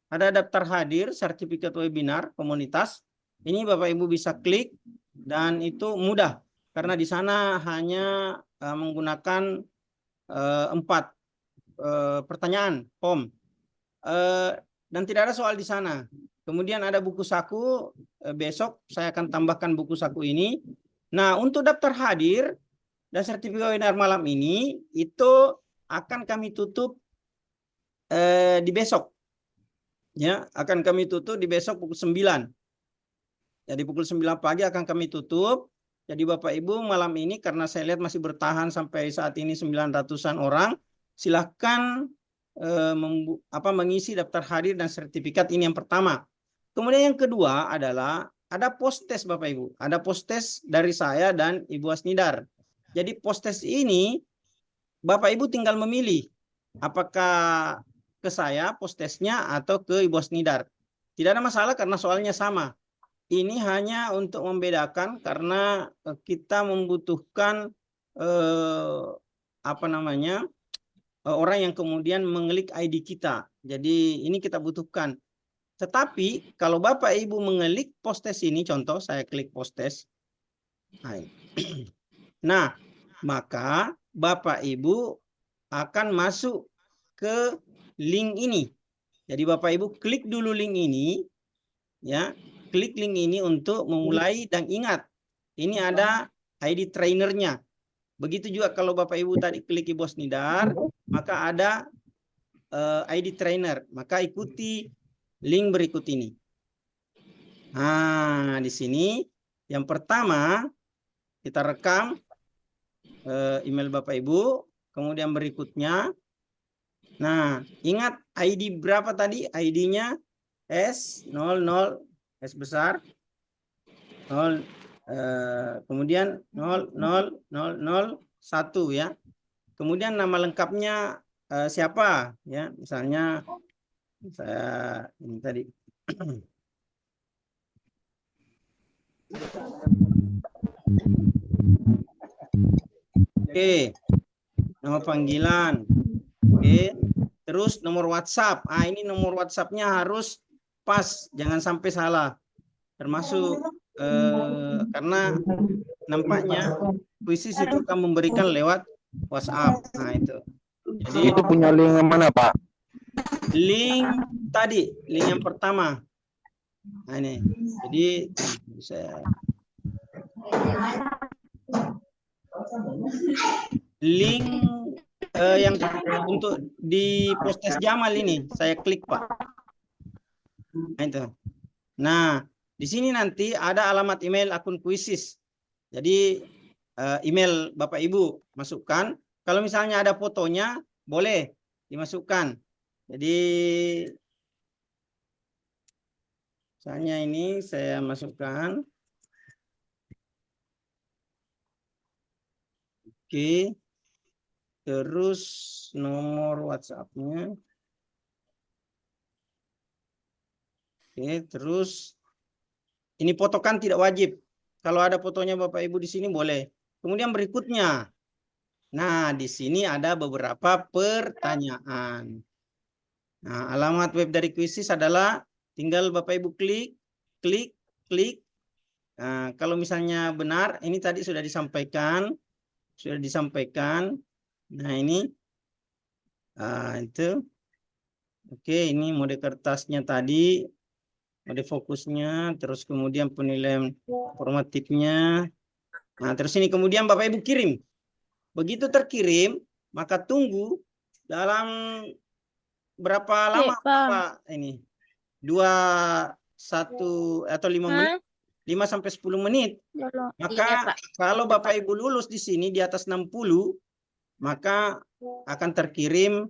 Ada daftar hadir, sertifikat webinar, komunitas. Ini Bapak Ibu bisa klik dan itu mudah karena di sana hanya menggunakan 4 pertanyaan form. Dan tidak ada soal di sana. Kemudian ada buku saku, besok saya akan tambahkan buku saku ini. Nah, untuk daftar hadir dan sertifikat webinar malam ini, itu akan kami tutup di besok. Ya, akan kami tutup di besok pukul 9. Jadi pukul 9 pagi akan kami tutup. Jadi Bapak Ibu malam ini karena saya lihat masih bertahan sampai saat ini 900-an orang, silahkan mengisi daftar hadir dan sertifikat ini yang pertama. Kemudian yang kedua adalah ada post-test Bapak Ibu. Ada post-test dari saya dan Ibu Asnidar. Jadi post-test ini Bapak Ibu tinggal memilih apakah ke saya post-testnya atau ke Ibu Asnidar. Tidak ada masalah karena soalnya sama. Ini hanya untuk membedakan karena kita membutuhkan orang yang kemudian mengklik ID kita. Jadi ini kita butuhkan. Tetapi kalau Bapak Ibu mengklik post-test ini, contoh saya klik post-test. Nah, maka Bapak Ibu akan masuk ke link ini. Jadi Bapak Ibu klik dulu link ini. Ya, klik link ini untuk memulai dan ingat. Ini ada ID trainernya. Begitu juga kalau Bapak Ibu tadi klik Ibu Asnidar, maka ada ID trainer. Maka ikuti link berikut ini. Nah, di sini yang pertama kita rekam email Bapak Ibu, kemudian berikutnya. Nah, ingat ID berapa tadi? ID-nya S00 S besar 0 kemudian 00001 ya. Kemudian nama lengkapnya siapa ya? Misalnya saya ini tadi. Oke. Nama panggilan. Oke. Terus nomor WhatsApp. Ah, ini nomor WhatsApp-nya harus pas, jangan sampai salah. Termasuk karena nampaknya kuisis itu akan memberikan lewat WhatsApp. Nah, itu. Jadi itu punya link yang mana, Pak? Link tadi, link yang pertama. Nah, ini. Jadi saya link yang untuk di post-test Jamal ini saya klik, Pak. Nah, itu. Nah, di sini nanti ada alamat email akun kuisis. Jadi email Bapak Ibu masukkan. Kalau misalnya ada fotonya boleh dimasukkan. Jadi misalnya ini saya masukkan. Oke. Terus nomor WhatsApp-nya. Oke, terus ini foto kan tidak wajib. Kalau ada fotonya Bapak Ibu di sini boleh. Kemudian berikutnya. Nah, di sini ada beberapa pertanyaan. Nah, alamat web dari Quizizz adalah tinggal Bapak Ibu klik. Nah, kalau misalnya benar, ini tadi sudah disampaikan. Nah, ini itu. Oke, ini mode kertasnya tadi, mode fokusnya, terus kemudian penilaian formatifnya. Nah, terus ini kemudian Bapak Ibu kirim. Begitu terkirim, maka tunggu dalam berapa lama Pak ini? 1 atau 5 menit? 5 sampai 10 menit. Maka kalau Bapak Ibu lulus di sini di atas 60, maka akan terkirim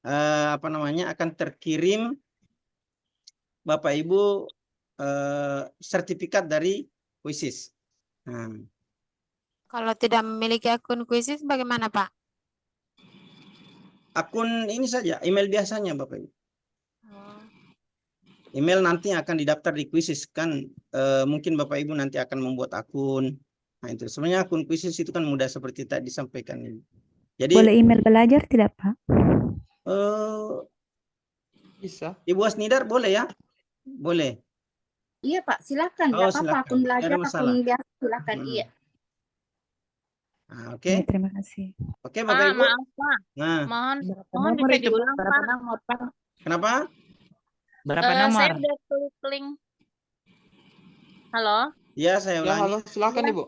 akan terkirim Bapak Ibu sertifikat dari Quizizz. Nah. Kalau tidak memiliki akun Quizizz bagaimana, Pak? Akun ini saja, email biasanya Bapak Ibu. Email nanti akan didaftar di Quizizz kan, mungkin Bapak Ibu nanti akan membuat akun. Nah itu sebenarnya akun Quizizz itu kan mudah seperti tadi disampaikan ini. Jadi boleh email belajar tidak Pak? Bisa. Ibu Asnidar boleh ya? Boleh. Iya Pak, silakan. Oh, Gak apa-apa, silakan. akun belajar, Tidak ada masalah. akun biasa silakan. Iya. Nah, oke. Terima kasih. Oke Bapak Ibu. Maaf Pak, Nah, mohon bisa diulang Pak. kenapa? Berapa nomor? Saya udah klik link. Halo? Ya, saya Ya, ulangi. halo, silakan Ibu.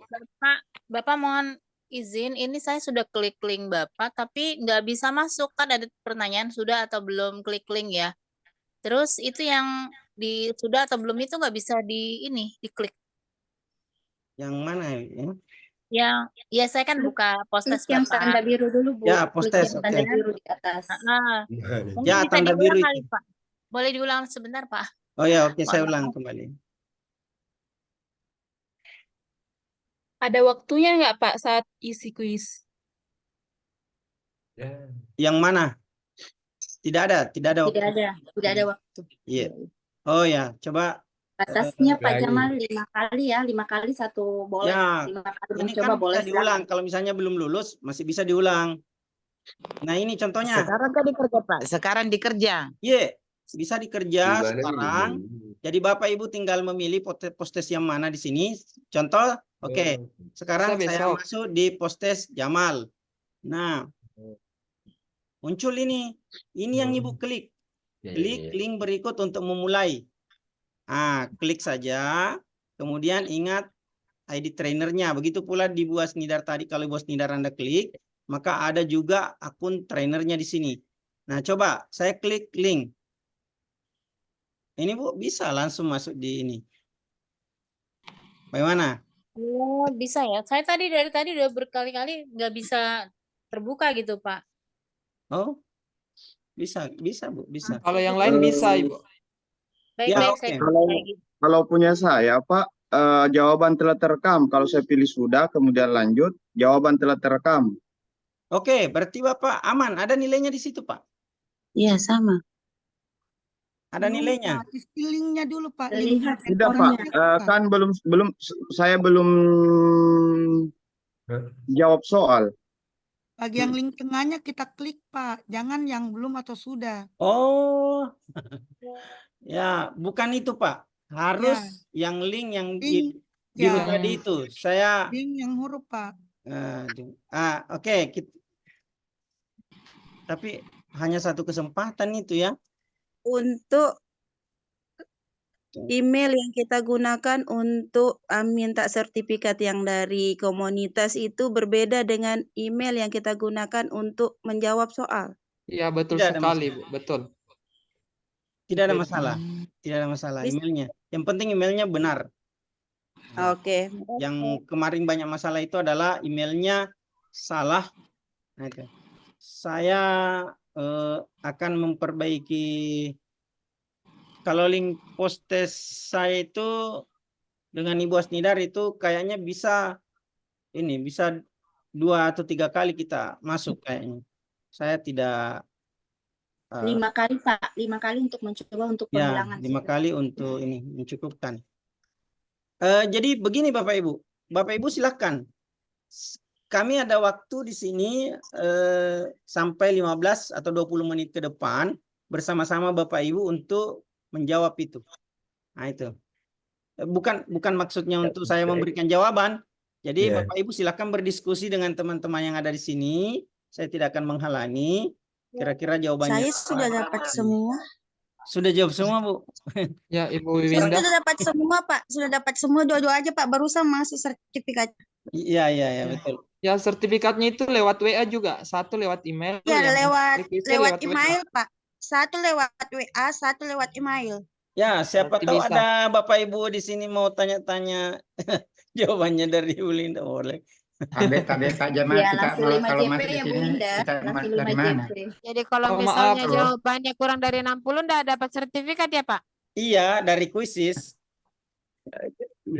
Bapak mohon izin, ini saya sudah klik link Bapak, tapi nggak bisa masuk. Kan ada pertanyaan sudah atau belum klik link ya. Terus itu yang sudah atau belum itu nggak bisa diklik. Yang mana ya? Ya saya kan buka postes Klik yang Bapak. tanda biru dulu Bu. Ya, Klik postes, yang tanda oke. biru di atas. Mungkin Ya, bisa tanda diulang biru kali itu. Pak. Boleh diulang sebentar Pak? Oh ya, oke, saya Mohon ulang maaf. kembali. Ada waktunya nggak Pak saat isi kuis? Yang mana? Tidak ada waktu. Tidak ada waktu. Iya. Oh ya, coba. Batasnya Pak Jamal 5 kali ya, 5 kali satu boleh. Ya, 5 kali ini mencoba kan boleh. bisa diulang. Kalau misalnya belum lulus, masih bisa diulang. Nah, ini contohnya. Sekarang kan dikerja, Pak. Sekarang dikerja. Iya, bisa dikerja sekarang. Jadi Bapak Ibu tinggal memilih postes yang mana di sini. Contoh, oke. Sekarang Bisa saya besok. masuk di postes Jamal. Nah, muncul ini. Ini yang Ibu klik. Klik link berikut untuk memulai. Ah, klik saja. Kemudian ingat ID trainernya. Begitu pula di Bu Asnidar tadi. Kalau Bu Asnidar Anda klik, maka ada juga akun trainernya di sini. Nah, coba saya klik link. Ini Bu bisa langsung masuk di ini. Bagaimana? Oh, bisa ya. Saya dari tadi udah berkali-kali nggak bisa terbuka gitu, Pak. Oh, bisa Bu, bisa. Kalau yang lain bisa Ibu. Baik-baik, oke. saya coba kayak gitu. Kalau punya saya, Pak, jawaban telah terekam. Kalau saya pilih sudah, kemudian lanjut, jawaban telah terekam. Oke, berarti Bapak aman. Ada nilainya di situ, Pak? Iya, sama. Ada nilainya? Linknya dulu Pak. Lihat Tidak, Pak. Kan saya belum jawab soal. Bagian link tengahnya kita klik Pak. Jangan yang belum atau sudah. Oh, ya bukan itu Pak. Harus yang link yang biru tadi itu. Saya. Link yang huruf Pak. Oke. Tapi hanya satu kesempatan itu ya. Untuk email yang kita gunakan untuk minta sertifikat yang dari komunitas itu berbeda dengan email yang kita gunakan untuk menjawab soal. Iya, betul Tidak ada sekali, masalah. Bu. Betul. Tidak ada masalah. Tidak ada masalah emailnya. Yang penting emailnya benar. Oke. Yang kemarin banyak masalah itu adalah emailnya salah. Nah, itu. Saya akan memperbaiki. Kalau link postes saya itu dengan Ibu Asnidar itu kayaknya bisa 2 atau 3 kali kita masuk kayaknya. Saya tidak 5 kali Pak, 5 kali untuk mencoba untuk ya, penghilangan. 5 kali untuk ini mencukupkan. Jadi begini Bapak Ibu. Bapak Ibu silakan. Kami ada waktu di sini sampai 15 atau 20 menit ke depan bersama-sama Bapak Ibu untuk menjawab itu. Nah itu. Bukan maksudnya untuk saya memberikan jawaban. Jadi Bapak Ibu silakan berdiskusi dengan teman-teman yang ada di sini. Saya tidak akan menghalangi. Kira-kira jawabannya. Saya sudah dapat semua. Sudah jawab semua, Bu? Ya, Ibu Saya Winda. sudah dapat semua, Pak. Sudah dapat semua dua-dua aja, Pak. Barusan masuk sertifikat. Iya, betul. Ya, sertifikatnya itu lewat WA juga. Satu lewat email. Ya, yang lewat WA. email, Pak. Satu lewat WA, satu lewat email. Ya, siapa Berarti tahu bisa. ada Bapak Ibu di sini mau tanya-tanya jawabannya dari Bu Linda, boleh. Tapi Pak Jamal, Ya, kita langsung 5 kalau JP masuk di ya Bu sini, Linda. kita Langsung dari 5 mana? JP. Jadi kalau Oh, misalnya maaf. jawabannya kurang dari 60 enggak dapat sertifikat ya, Pak? Iya, dari kuisis.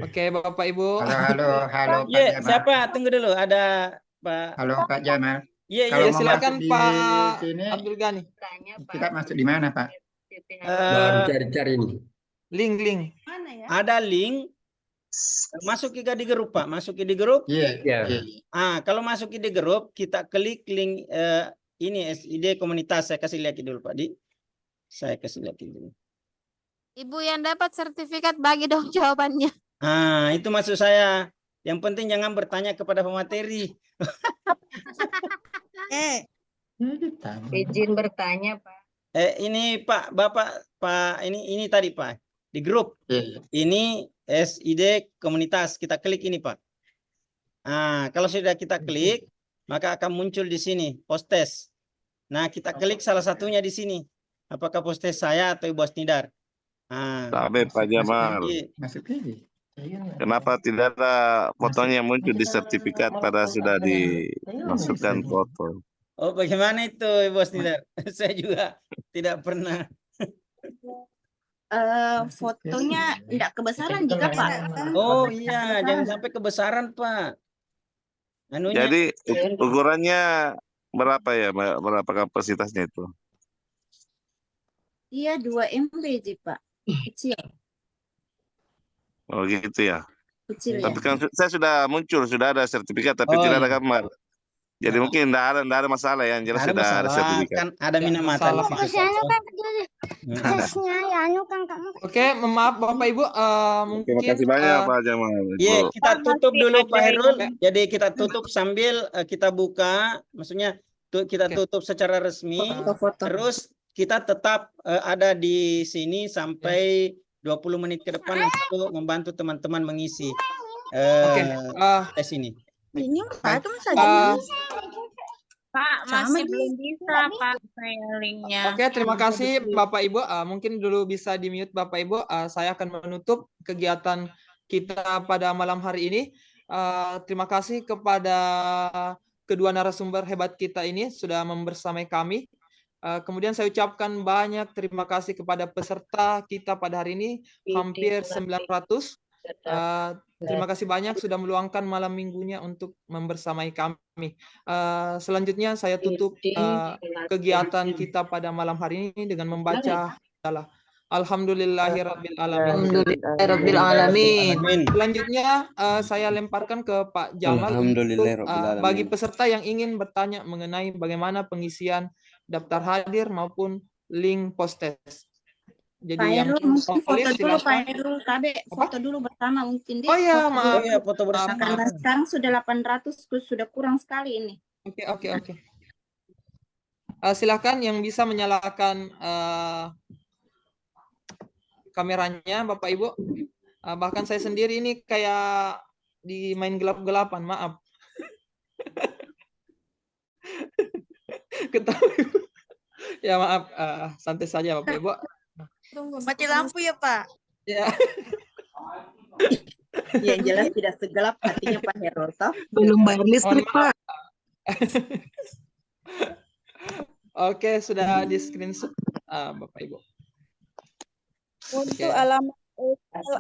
Oke, Bapak Ibu. Halo Pak Iya, Jamal. siapa? Tunggu dulu, ada Pak. Halo Pak Jamal. Iya, Kalau mau silakan masuk di Pak sini, Abdul Ghani. kita masuk di mana, Pak? Cari-cari ini. Link. Ada link. Masuk ke di grup, Pak. Masuk di grup. Iya. Kalau masuk di grup, kita klik link ini SID komunitas. Saya kasih lihat dulu, Pak Di. Saya kasih lihat dulu. Ibu yang dapat sertifikat bagi dong jawabannya. Itu maksud saya. Yang penting jangan bertanya kepada pemateri. Izin bertanya, Pak. Ini Pak, Pak, ini tadi Pak. Di grup. Ini SID komunitas. Kita klik ini, Pak. Kalau sudah kita klik, maka akan muncul di sini postes. Nah, kita klik salah satunya di sini. Apakah postes saya atau Ibu Asnidar? Tapi Pak Jamal, kenapa tidak ada fotonya yang muncul di sertifikat pada sudah dimasukkan foto? Oh, bagaimana itu Ibu Asnidar? Saya juga tidak pernah. Fotonya tidak kebesaran juga Pak. Oh iya, jangan sampai kebesaran Pak. Jadi ukurannya berapa ya? Berapa kapasitasnya itu? Iya 2 MB Pak. Kecil. Oh gitu ya. Kecil Tapi ya. kan saya sudah muncul, sudah ada sertifikat, tapi tidak ada gambar. Jadi mungkin tidak ada masalah ya, yang jelas sudah ada sertifikat. Kan ada minamata di situ. Oke, maaf Bapak Ibu, mungkin. Terima kasih banyak Pak Jamal. Iya, kita tutup dulu Pak Herul. Jadi kita tutup sambil kita buka, maksudnya kita tutup secara resmi. Terus kita tetap ada di sini sampai 20 menit ke depan untuk membantu teman-teman mengisi tes ini. Ini Pak, saja. Pak, masih belum bisa Pak saya linknya. Oke, terima kasih Bapak Ibu. Mungkin dulu bisa di-mute Bapak Ibu. Saya akan menutup kegiatan kita pada malam hari ini. Terima kasih kepada kedua narasumber hebat kita ini sudah membersamai kami. Kemudian saya ucapkan banyak terima kasih kepada peserta kita pada hari ini, hampir 900. Terima kasih banyak sudah meluangkan malam minggunya untuk membersamai kami. Selanjutnya saya tutup kegiatan kita pada malam hari ini dengan membaca Alhamdulillahirabbil alamin. Selanjutnya saya lemparkan ke Pak Jamal untuk bagi peserta yang ingin bertanya mengenai bagaimana pengisian daftar hadir maupun link postes. Jadi Pak yang Heru, mungkin foto dulu silakan. Pak Heru, Kabe foto dulu bersama mungkin. Oh iya, maaf. Foto bersama. Karena sekarang sudah 800, sudah kurang sekali ini. Oke. Silakan yang bisa menyalakan kameranya Bapak Ibu. Bahkan saya sendiri ini kayak di main gelap-gelapan, maaf. Ketahui. Ya maaf, santai saja Bapak Ibu. Tunggu, mati lampu ya Pak. Ya. Yang jelas tidak segelap hatinya Pak Heru toh. Belum bayar listrik, Pak. Oke, sudah di screenshot Bapak Ibu. Untuk alamat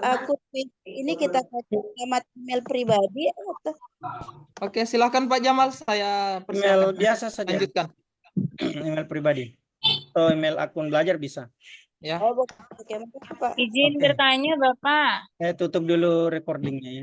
akun ini kita pakai alamat email pribadi atau Oke, silakan Pak Jamal, saya Email biasa saja. lanjutkan. Email pribadi atau email akun belajar bisa. Ya. oke, makasih, Pak. Izin Oke. bertanya Bapak. Saya tutup dulu recordingnya ya.